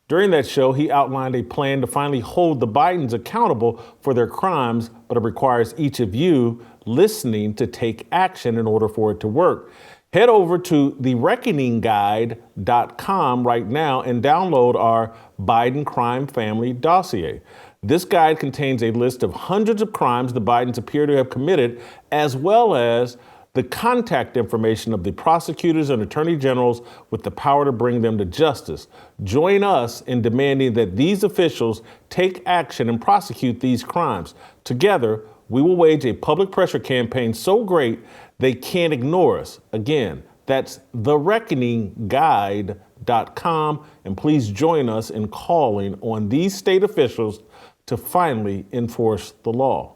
During that show, he outlined a plan to finally hold the Bidens accountable for their crimes, but it requires each of you listening to take action in order for it to work. Head over to thereckoningguide.com right now and download our Biden crime family dossier. This guide contains a list of hundreds of crimes the Bidens appear to have committed, as well as the contact information of the prosecutors and attorney generals with the power to bring them to justice. Join us in demanding that these officials take action and prosecute these crimes. Together, we will wage a public pressure campaign so great they can't ignore us. Again, that's thereckoningguide.com. And please join us in calling on these state officials to finally enforce the law.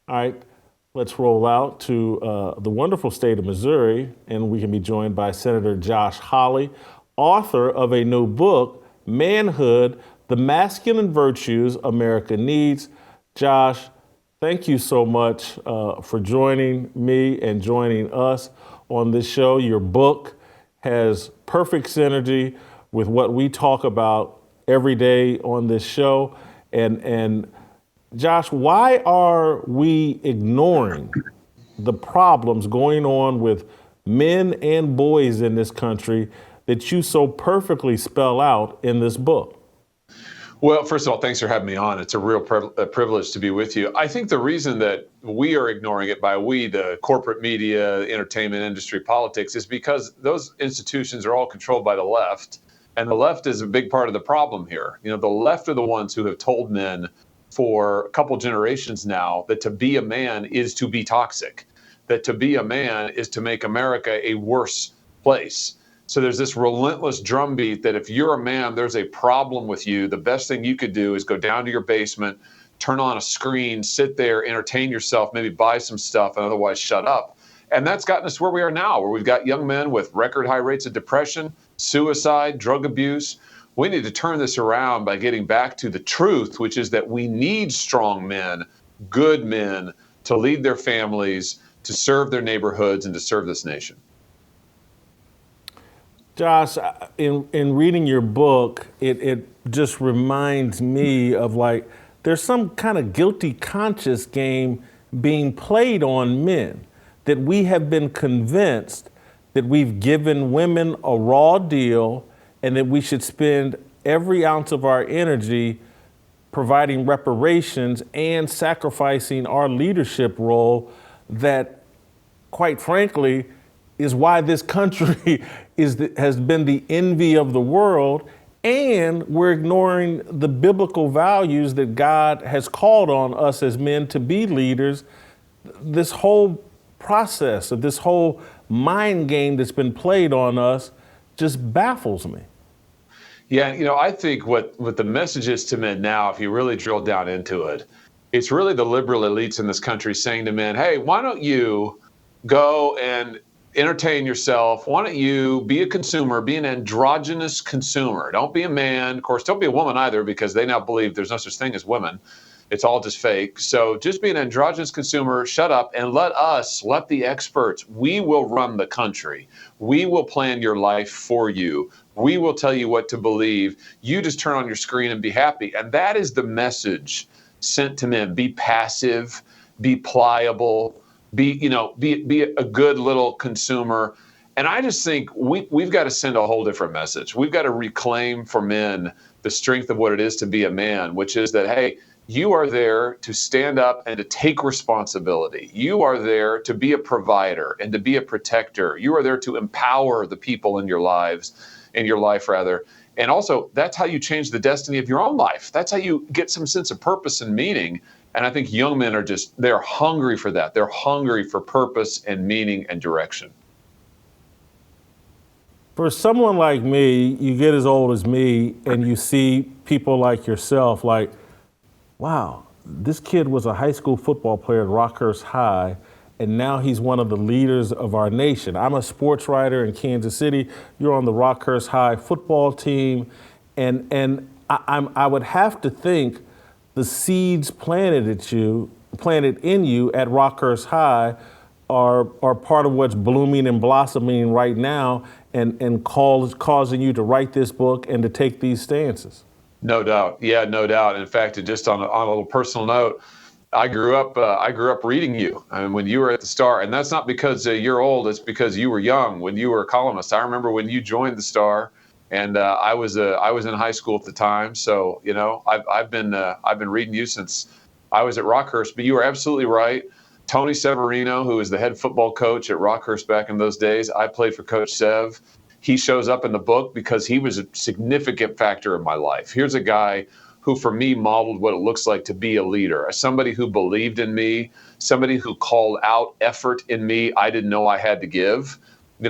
All right, let's roll out to the wonderful state of Missouri, and we can be joined by Senator Josh Hawley, author of a new book, Manhood, The Masculine Virtues America Needs. Josh, thank you so much for joining me and joining us on this show. Your book has perfect synergy with what we talk about every day on this show. And Josh, why are we ignoring the problems going on with men and boys in this country that you so perfectly spell out in this book? Well, first of all, thanks for having me on. It's a real privilege to be with you. I think the reason that we are ignoring it, by we, the corporate media, entertainment industry, politics, is because those institutions are all controlled by the left. And the left is a big part of the problem here. You know, the left are the ones who have told men for a couple generations now that to be a man is to be toxic, that to be a man is to make America a worse place. So there's this relentless drumbeat that if you're a man, there's a problem with you. The best thing you could do is go down to your basement, turn on a screen, sit there, entertain yourself, maybe buy some stuff, and otherwise shut up. And that's gotten us where we are now, where we've got young men with record high rates of depression, suicide, drug abuse. We need to turn this around by getting back to the truth, which is that we need strong men, good men, to lead their families, to serve their neighborhoods, and to serve this nation. Josh, in reading your book, it just reminds me of like there's some kind of guilty conscience game being played on men, that we have been convinced that we've given women a raw deal and that we should spend every ounce of our energy providing reparations and sacrificing our leadership role that, quite frankly, is why this country has been the envy of the world, and we're ignoring the biblical values that God has called on us as men to be leaders. This whole process of this whole mind game that's been played on us just baffles me. Yeah, you know, I think what the message is to men now, if you really drill down into it, it's really the liberal elites in this country saying to men, hey, why don't you go and entertain yourself? Why don't you be a consumer, be an androgynous consumer? Don't be a man. Of course, don't be a woman either, because they now believe there's no such thing as women. It's all just fake. So just be an androgynous consumer, shut up, and let the experts, we will run the country. We will plan your life for you. We will tell you what to believe. You just turn on your screen and be happy. And that is the message sent to men. Be passive, be pliable, be a good little consumer. And I just think we've got to send a whole different message. We've got to reclaim for men the strength of what it is to be a man, which is that, hey, you are there to stand up and to take responsibility. You are there to be a provider and to be a protector. You are there to empower the people in your life. And also, that's how you change the destiny of your own life. That's how you get some sense of purpose and meaning. And I think young men they're hungry for that. They're hungry for purpose and meaning and direction. For someone like me, you get as old as me and you see people like yourself, like, wow, this kid was a high school football player at Rockhurst High, and now he's one of the leaders of our nation. I'm a sports writer in Kansas City. You're on the Rockhurst High football team, and I would have to think the seeds planted in you at Rockhurst High are part of what's blooming and blossoming right now, and causing you to write this book and to take these stances. No doubt. Yeah, no doubt. In fact, just on a little personal note, I grew up reading you. I mean, when you were at the Star, and that's not because you're old. It's because you were young when you were a columnist. I remember when you joined the Star, and I was in high school at the time. So you know, I've been reading you since I was at Rockhurst. But you were absolutely right. Tony Severino, who was the head football coach at Rockhurst back in those days, I played for Coach Sev. He shows up in the book because he was a significant factor in my life. Here's a guy who, for me, modeled what it looks like to be a leader, somebody who believed in me, somebody who called out effort in me I didn't know I had to give,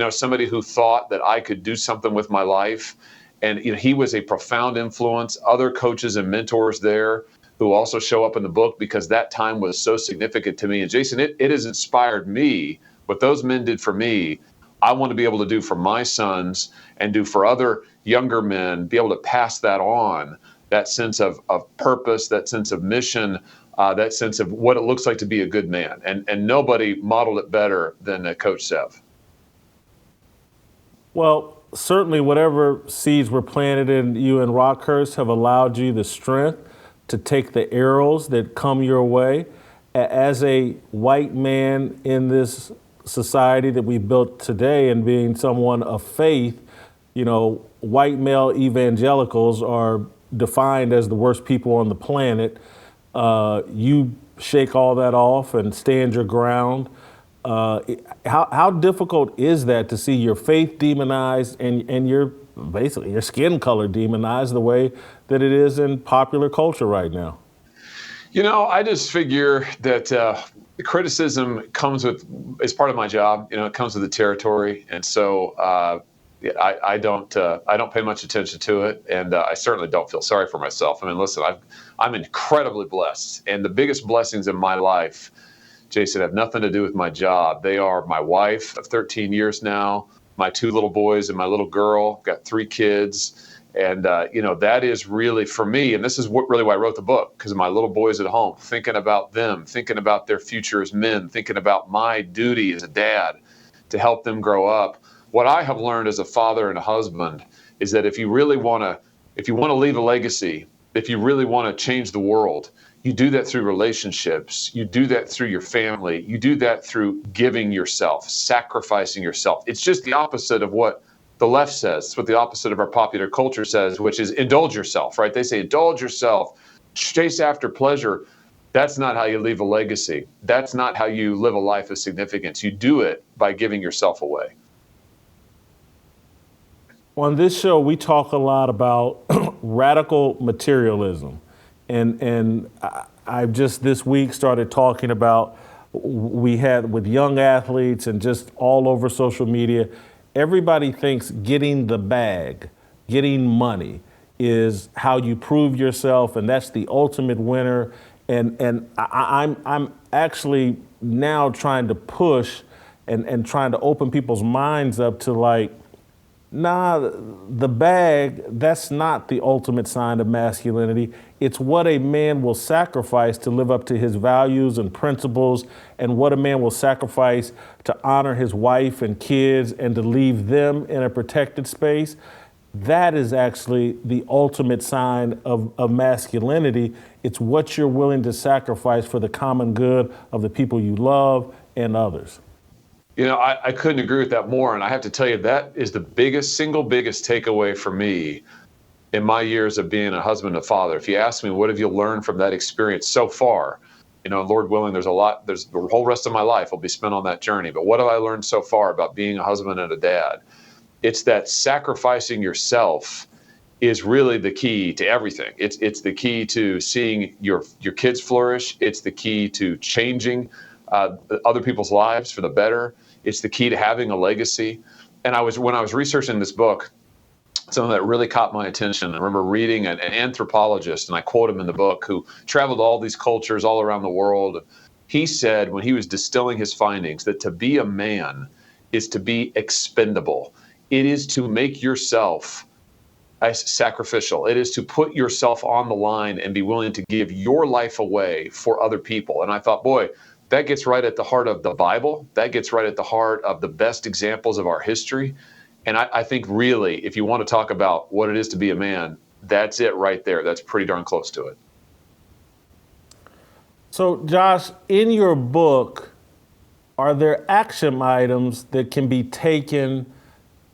somebody who thought that I could do something with my life. And he was a profound influence. Other coaches and mentors there who also show up in the book because that time was so significant to me. And Jason, it has inspired me. What those men did for me, I want to be able to do for my sons and do for other younger men, be able to pass that on, that sense of purpose, that sense of mission, that sense of what it looks like to be a good man. And nobody modeled it better than Coach Sev. Well, certainly whatever seeds were planted in you and Rockhurst have allowed you the strength to take the arrows that come your way. As a white man in this society that we built today, and being someone of faith, white male evangelicals are defined as the worst people on the planet. You shake all that off and stand your ground. How difficult is that to see your faith demonized and your skin color demonized the way that it is in popular culture right now? I just figure that criticism is part of my job. It comes with the territory, and so I don't pay much attention to it, and I certainly don't feel sorry for myself. I mean, listen, I'm incredibly blessed, and the biggest blessings in my life, Jason, have nothing to do with my job. They are my wife of 13 years now, my 2 little boys, and my little girl. Got 3 kids. And, that is really for me. And this is really why I wrote the book, because my little boys at home, thinking about them, thinking about their future as men, thinking about my duty as a dad to help them grow up. What I have learned as a father and a husband is that if you want to leave a legacy, if you really want to change the world, you do that through relationships. You do that through your family. You do that through giving yourself, sacrificing yourself. It's just the opposite of what the left says. It's what the opposite of our popular culture says, which is indulge yourself, right? They say indulge yourself, chase after pleasure. That's not how you leave a legacy. That's not how you live a life of significance. You do it by giving yourself away. On this show, we talk a lot about radical materialism. And I've just this week started talking about, we had with young athletes and just all over social media, everybody thinks getting the bag, getting money is how you prove yourself, and that's the ultimate winner. And I'm actually now trying to push and trying to open people's minds up to the bag, that's not the ultimate sign of masculinity. It's what a man will sacrifice to live up to his values and principles, and what a man will sacrifice to honor his wife and kids and to leave them in a protected space. That is actually the ultimate sign of masculinity. It's what you're willing to sacrifice for the common good of the people you love and others. I couldn't agree with that more. And I have to tell you, that is the single biggest takeaway for me in my years of being a husband and father. If you ask me, what have you learned from that experience so far? Lord willing, there's the whole rest of my life will be spent on that journey. But what have I learned so far about being a husband and a dad? It's that sacrificing yourself is really the key to everything. It's the key to seeing your kids flourish. It's the key to changing other people's lives for the better. It's the key to having a legacy. And when I was researching this book, something that really caught my attention, I remember reading an anthropologist, and I quote him in the book, who traveled all these cultures all around the world. He said, when he was distilling his findings, that to be a man is to be expendable. It is to make yourself sacrificial. It is to put yourself on the line and be willing to give your life away for other people. And I thought, boy, that gets right at the heart of the Bible. That gets right at the heart of the best examples of our history. And I think really, if you want to talk about what it is to be a man, that's it right there. That's pretty darn close to it. So, Josh, in your book, are there action items that can be taken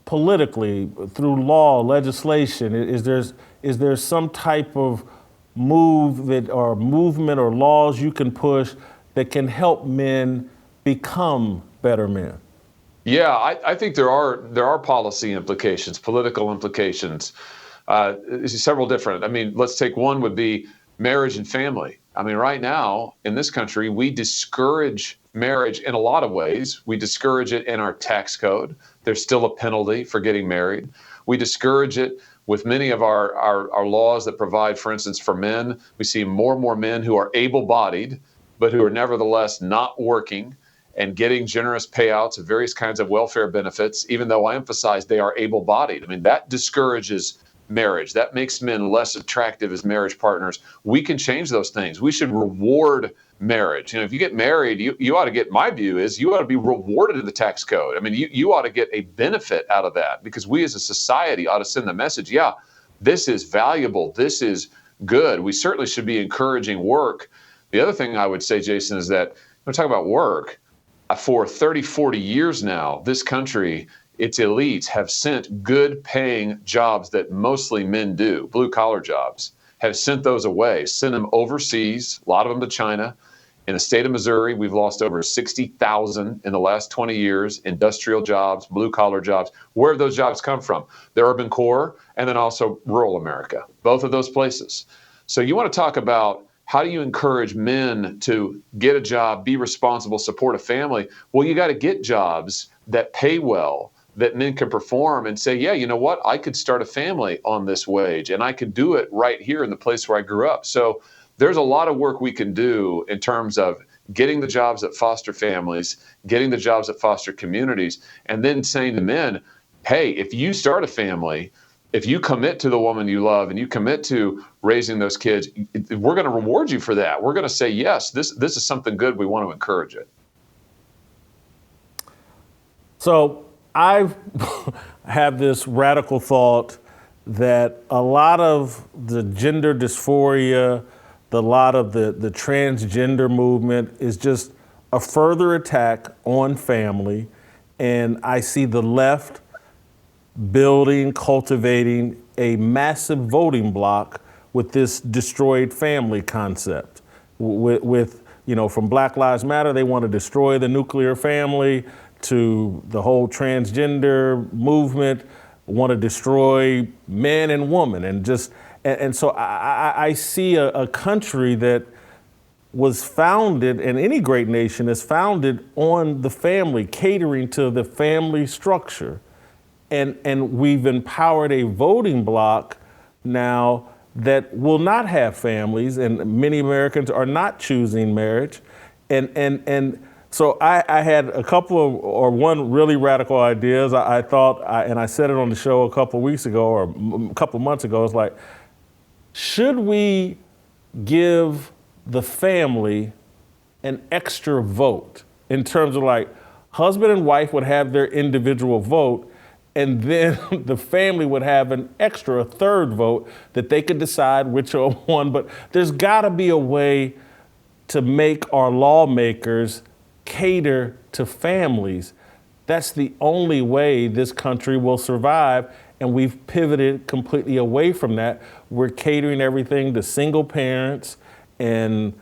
politically through law, legislation? Is there some type of movement or laws you can push that can help men become better men? Yeah, I think there are policy implications, political implications, several different. I mean, let's take one would be marriage and family. I mean, right now in this country, we discourage marriage in a lot of ways. We discourage it in our tax code. There's still a penalty for getting married. We discourage it with many of our laws that provide, for instance, for men. We see more and more men who are able-bodied, but who are nevertheless not working and getting generous payouts of various kinds of welfare benefits, even though I emphasize they are able-bodied. I mean, that discourages marriage. That makes men less attractive as marriage partners. We can change those things. We should reward marriage. If you get married, you ought to get, my view is, you ought to be rewarded in the tax code. I mean, you ought to get a benefit out of that, because we as a society ought to send the message, yeah, this is valuable. This is good. We certainly should be encouraging work. The other thing I would say, Jason, is that when we talk about work, for 30, 40 years now, this country, its elites have sent good paying jobs that mostly men do, blue collar jobs, have sent those away, sent them overseas, a lot of them to China. In the state of Missouri, we've lost over 60,000 in the last 20 years, industrial jobs, blue collar jobs. Where have those jobs come from? The urban core and then also rural America, both of those places. So you want to talk about how do you encourage men to get a job, be responsible, support a family? Well, you got to get jobs that pay well, that men can perform and say, yeah, you know what? I could start a family on this wage and I could do it right here in the place where I grew up. So there's a lot of work we can do in terms of getting the jobs that foster families, getting the jobs that foster communities, and then saying to men, hey, if you start a family, if you commit to the woman you love and you commit to raising those kids, we're going to reward you for that. We're going to say, yes, this is something good. We want to encourage it. So I have this radical thought that a lot of the gender dysphoria, a lot of the transgender movement is just a further attack on family. And I see the left building, cultivating a massive voting bloc with this destroyed family concept. With from Black Lives Matter, they want to destroy the nuclear family, to the whole transgender movement, want to destroy man and woman, and so I see a country that was founded, and any great nation is founded on the family, catering to the family structure. And we've empowered a voting bloc now that will not have families, and many Americans are not choosing marriage. And so I had one really radical ideas. I thought, and I said it on the show a couple weeks ago or a couple months ago, it's like, should we give the family an extra vote in terms of like husband and wife would have their individual vote, and then the family would have an extra third vote that they could decide which one. But there's got to be a way to make our lawmakers cater to families. That's the only way this country will survive. And we've pivoted completely away from that. We're catering everything to single parents and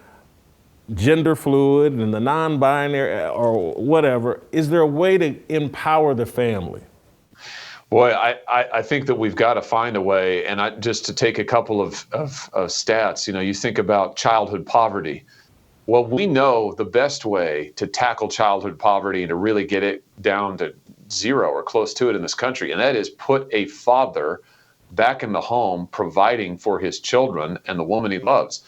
gender fluid and the non-binary or whatever. Is there a way to empower the family? Boy, I think that we've got to find a way. And just to take a couple of stats, you think about childhood poverty. Well, we know the best way to tackle childhood poverty and to really get it down to zero or close to it in this country, and that is put a father back in the home providing for his children and the woman he loves.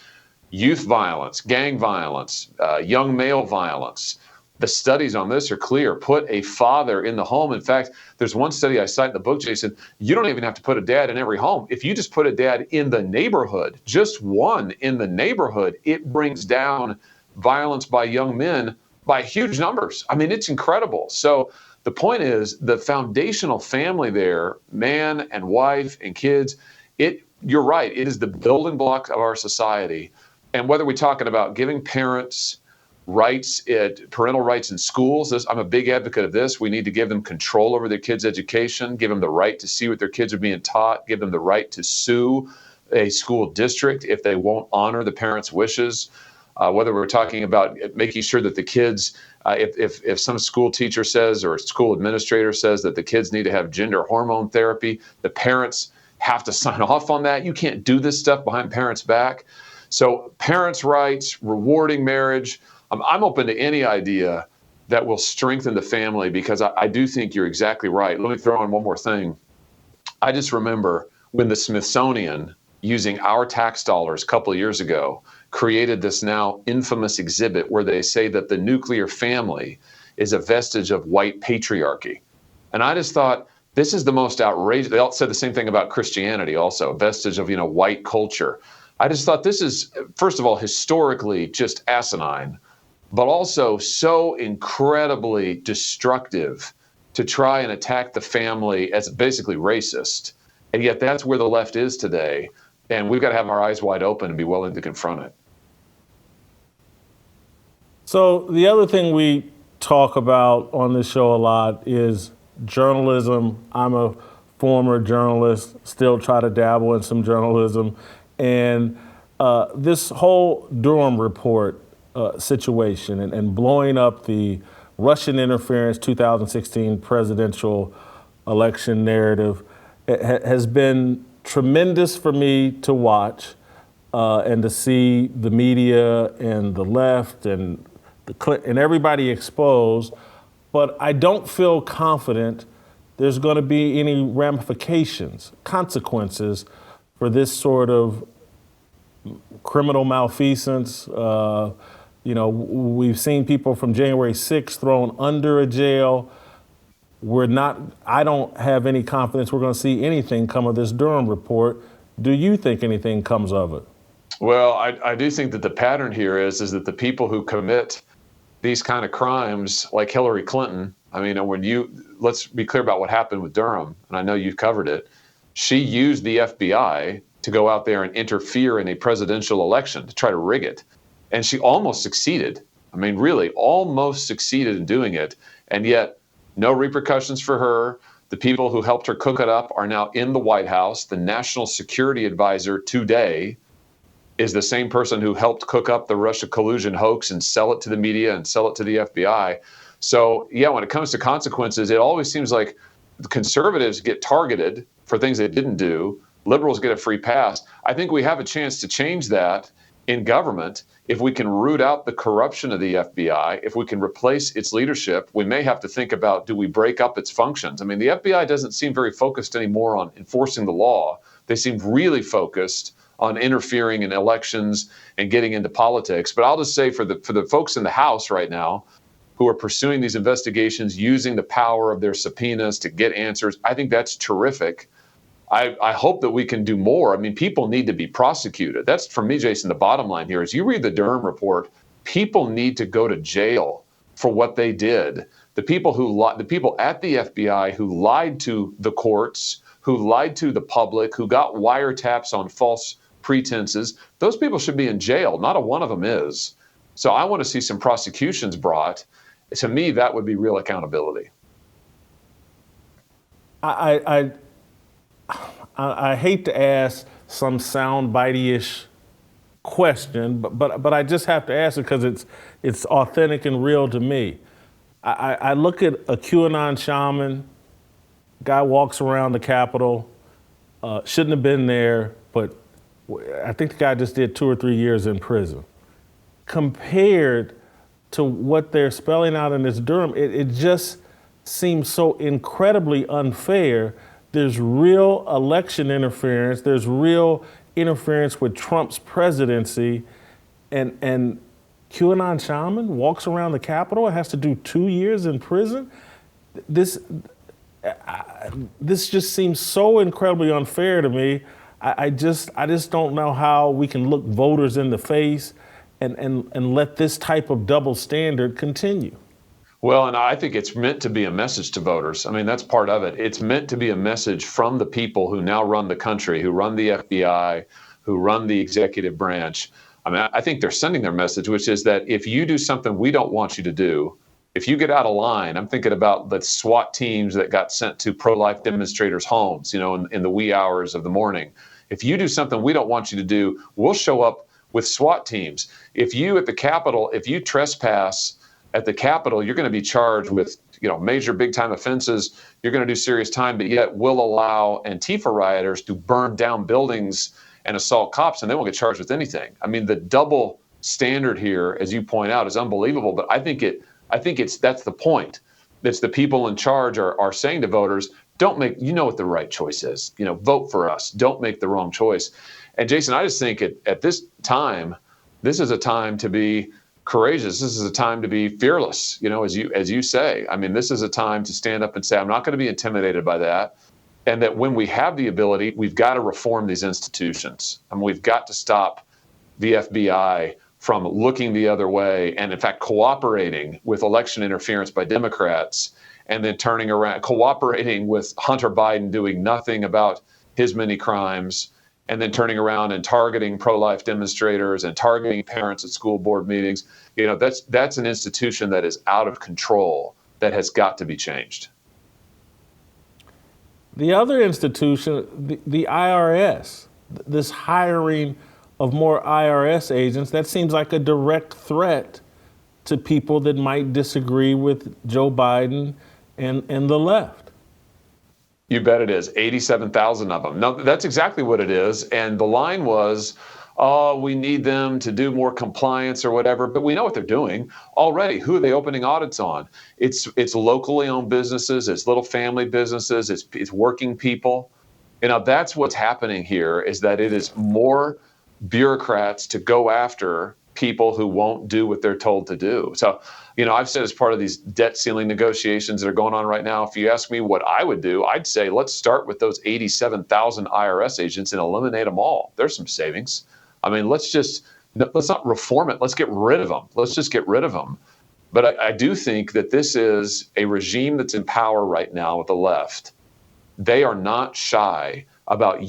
Youth violence, gang violence, young male violence. The studies on this are clear. Put a father in the home. In fact, there's one study I cite in the book, Jason, you don't even have to put a dad in every home. If you just put a dad in the neighborhood, just one in the neighborhood, it brings down violence by young men by huge numbers. I mean, it's incredible. So the point is the foundational family there, man and wife and kids, you're right, it is the building block of our society. And whether we're talking about giving parents rights, parental rights in schools, I'm a big advocate of this. We need to give them control over their kids' education, give them the right to see what their kids are being taught, give them the right to sue a school district if they won't honor the parents' wishes. Whether we're talking about making sure that the kids, if some school teacher says or school administrator says that the kids need to have gender hormone therapy, the parents have to sign off on that. You can't do this stuff behind parents' back. So parents' rights, rewarding marriage. I'm open to any idea that will strengthen the family because I do think you're exactly right. Let me throw in one more thing. I just remember when the Smithsonian, using our tax dollars a couple of years ago, created this now infamous exhibit where they say that the nuclear family is a vestige of white patriarchy. And I just thought, this is the most outrageous. They all said the same thing about Christianity also, a vestige of, white culture. I just thought this is, first of all, historically just asinine, but also so incredibly destructive to try and attack the family as basically racist. And yet that's where the left is today. And we've got to have our eyes wide open and be willing to confront it. So the other thing we talk about on this show a lot is journalism. I'm a former journalist, still try to dabble in some journalism. And this whole Durham report situation and blowing up the Russian interference 2016 presidential election narrative has been tremendous for me to watch and to see the media and the left and and everybody exposed. But I don't feel confident there's going to be any ramifications, consequences for this sort of criminal malfeasance. We've seen people from January 6th thrown under a jail. I don't have any confidence we're going to see anything come of this Durham report. Do you think anything comes of it? Well, I do think that the pattern here is that the people who commit these kind of crimes, like Hillary Clinton, let's be clear about what happened with Durham, and I know you've covered it. She used the FBI to go out there and interfere in a presidential election to try to rig it. And she almost succeeded. Really almost succeeded in doing it. And yet no repercussions for her. The people who helped her cook it up are now in the White House. The national security advisor today is the same person who helped cook up the Russia collusion hoax and sell it to the media and sell it to the FBI. So, yeah, when it comes to consequences, it always seems like the conservatives get targeted for things they didn't do. Liberals get a free pass. I think we have a chance to change that in government if we can root out the corruption of the FBI, if we can replace its leadership. We may have to think about, do we break up its functions? The FBI doesn't seem very focused anymore on enforcing the law. They seem really focused on interfering in elections and getting into politics. But I'll just say for the folks in the House right now who are pursuing these investigations, using the power of their subpoenas to get answers, I think that's terrific. I hope that we can do more. People need to be prosecuted. That's, for me, Jason, the bottom line here is you read the Durham report, people need to go to jail for what they did. The people at the FBI who lied to the courts, who lied to the public, who got wiretaps on false pretenses, those people should be in jail. Not a one of them is. So I want to see some prosecutions brought. To me, that would be real accountability. I hate to ask some soundbite-ish question, but I just have to ask it because it's authentic and real to me. I look at a QAnon shaman, guy walks around the Capitol, shouldn't have been there, but I think the guy just did 2 or 3 years in prison. Compared to what they're spelling out in this Durham, it just seems so incredibly unfair. There's real election interference. There's real interference with Trump's presidency. And QAnon shaman walks around the Capitol and has to do 2 years in prison. This just seems so incredibly unfair to me. I just don't know how we can look voters in the face and let this type of double standard continue. Well, and I think it's meant to be a message to voters. That's part of it. It's meant to be a message from the people who now run the country, who run the FBI, who run the executive branch. I think they're sending their message, which is that if you do something we don't want you to do, if you get out of line, I'm thinking about the SWAT teams that got sent to pro-life demonstrators' homes, in the wee hours of the morning. If you do something we don't want you to do, we'll show up with SWAT teams. If you at the Capitol, if you trespass at the Capitol, you're going to be charged with, major big time offenses. You're going to do serious time, but yet we'll allow Antifa rioters to burn down buildings and assault cops, and they won't get charged with anything. The double standard here, as you point out, is unbelievable. But I think that's the point. It's the people in charge are saying to voters, don't make, what the right choice is. Vote for us. Don't make the wrong choice. And Jason, I just think at this time, this is a time to be courageous. This is a time to be fearless, as you say. This is a time to stand up and say, I'm not going to be intimidated by that. And that when we have the ability, we've got to reform these institutions. We've got to stop the FBI from looking the other way and, in fact, cooperating with election interference by Democrats and then turning around, cooperating with Hunter Biden doing nothing about his many crimes and then turning around and targeting pro-life demonstrators and targeting parents at school board meetings. That's an institution that is out of control, that has got to be changed. The other institution, the IRS, this hiring of more IRS agents, that seems like a direct threat to people that might disagree with Joe Biden and the left. You bet it is. 87,000 of them. No, that's exactly what it is. And the line was, oh, we need them to do more compliance or whatever. But we know what they're doing already. Who are they opening audits on? It's locally owned businesses. It's little family businesses. It's working people. That's what's happening here, is that it is more bureaucrats to go after people who won't do what they're told to do. So, I've said as part of these debt ceiling negotiations that are going on right now, if you ask me what I would do, I'd say let's start with those 87,000 IRS agents and eliminate them all. There's some savings. I mean, let's not reform it. Let's get rid of them. Let's just get rid of them. But I do think that this is a regime that's in power right now with the left. They are not shy about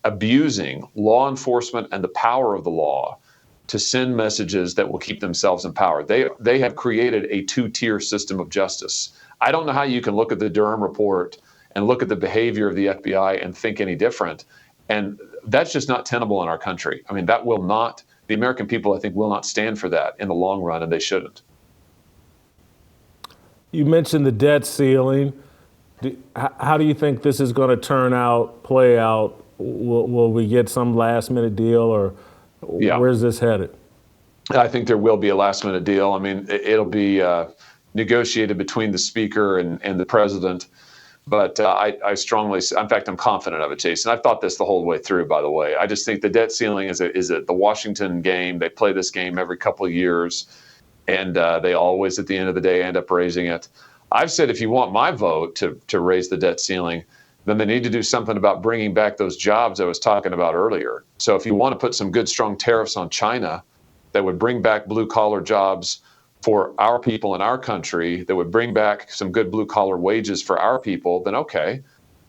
abusing law enforcement and the power of the law to send messages that will keep themselves in power. They have created a two-tier system of justice. I don't know how you can look at the Durham report and look at the behavior of the FBI and think any different. And that's just not tenable in our country. I mean, the American people, I think, will not stand for that in the long run, and they shouldn't. You mentioned the debt ceiling. How do you think this is going to play out? Will we get some last minute deal, or where's this headed? I think there will be a last minute deal. I mean, it'll be negotiated between the speaker and the president. But I strongly, in fact, I'm confident of it, Jason. I've thought this the whole way through, by the way. I just think the debt ceiling is the Washington game. They play this game every couple of years, and they always, at the end of the day, end up raising it. I've said if you want my vote to raise the debt ceiling, then they need to do something about bringing back those jobs I was talking about earlier. So if you want to put some good, strong tariffs on China that would bring back blue-collar jobs for our people in our country, that would bring back some good blue-collar wages for our people, then okay,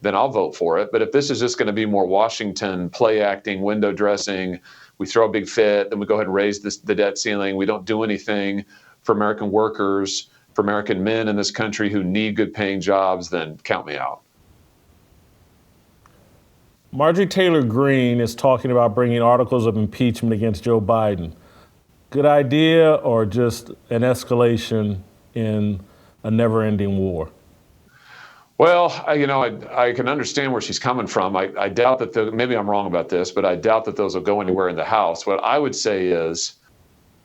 then I'll vote for it. But if this is just going to be more Washington play acting, window dressing, we throw a big fit, then we go ahead and raise the debt ceiling, we don't do anything for American workers, for American men in this country who need good-paying jobs, then count me out. Marjorie Taylor Greene is talking about bringing articles of impeachment against Joe Biden. Good idea, or just an escalation in a never-ending war? Well, I can understand where she's coming from. I doubt that maybe I'm wrong about this, but I doubt that those will go anywhere in the House. What I would say is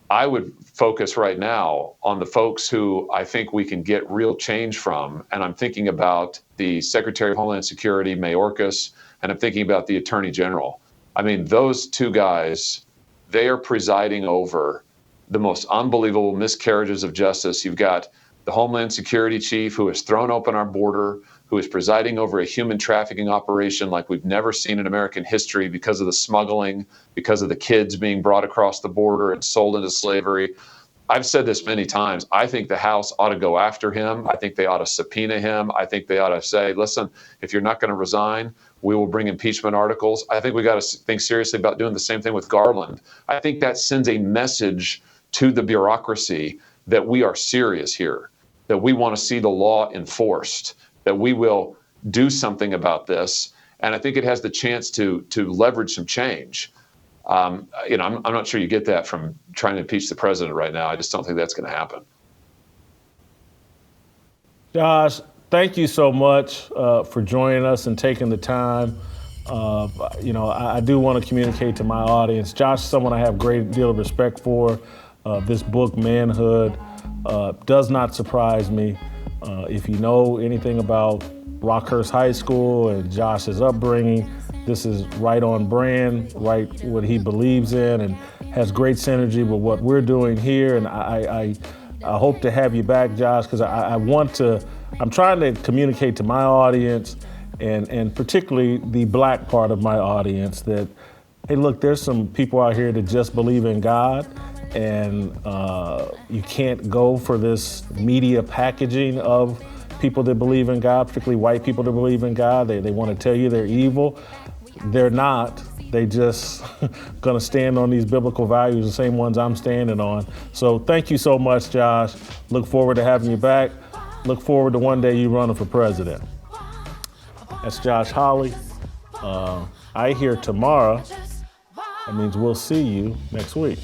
I would focus right now on the folks who I think we can get real change from. And I'm thinking about the Secretary of Homeland Security, Mayorkas, and I'm thinking about the Attorney General. I mean, those two guys, they are presiding over the most unbelievable miscarriages of justice. You've got the Homeland Security Chief, who has thrown open our border, who is presiding over a human trafficking operation like we've never seen in American history because of the smuggling, because of the kids being brought across the border and sold into slavery. I've said this many times. I think the House ought to go after him. I think they ought to subpoena him. I think they ought to say, listen, if you're not going to resign, we will bring impeachment articles. I think we got to think seriously about doing the same thing with Garland. I think that sends a message to the bureaucracy that we are serious here, that we want to see the law enforced, that we will do something about this. And I think it has the chance to leverage some change. I'm not sure you get that from trying to impeach the president right now. I just don't think that's going to happen. Josh, thank you so much for joining us and taking the time. I do want to communicate to my audience. Josh is someone I have a great deal of respect for. This book, Manhood, does not surprise me. If you know anything about Rockhurst High School and Josh's upbringing, this is right on brand, right what he believes in, and has great synergy with what we're doing here. And I hope to have you back, Josh, because I'm trying to communicate to my audience, and particularly the black part of my audience, that, hey, look, there's some people out here that just believe in God, and you can't go for this media packaging of people that believe in God, particularly white people that believe in God. They want to tell you they're evil. they're not. They just gonna stand on these biblical values, the same ones I'm standing on. So thank you so much, Josh. Look forward to having you back. Look forward to one day you running for president. That's Josh Hawley. I hear tomorrow. That means we'll see you next week.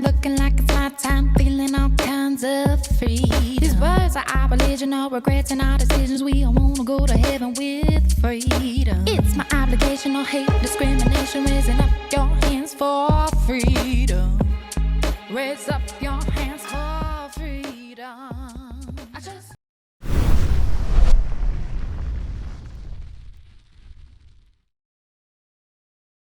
Looking like it's my time, feeling all kinds of free. These words are our religion, all regrets and our decisions. We all wanna go to heaven with freedom. It's my obligation, no hate, discrimination, raising up your hands for freedom. Raise up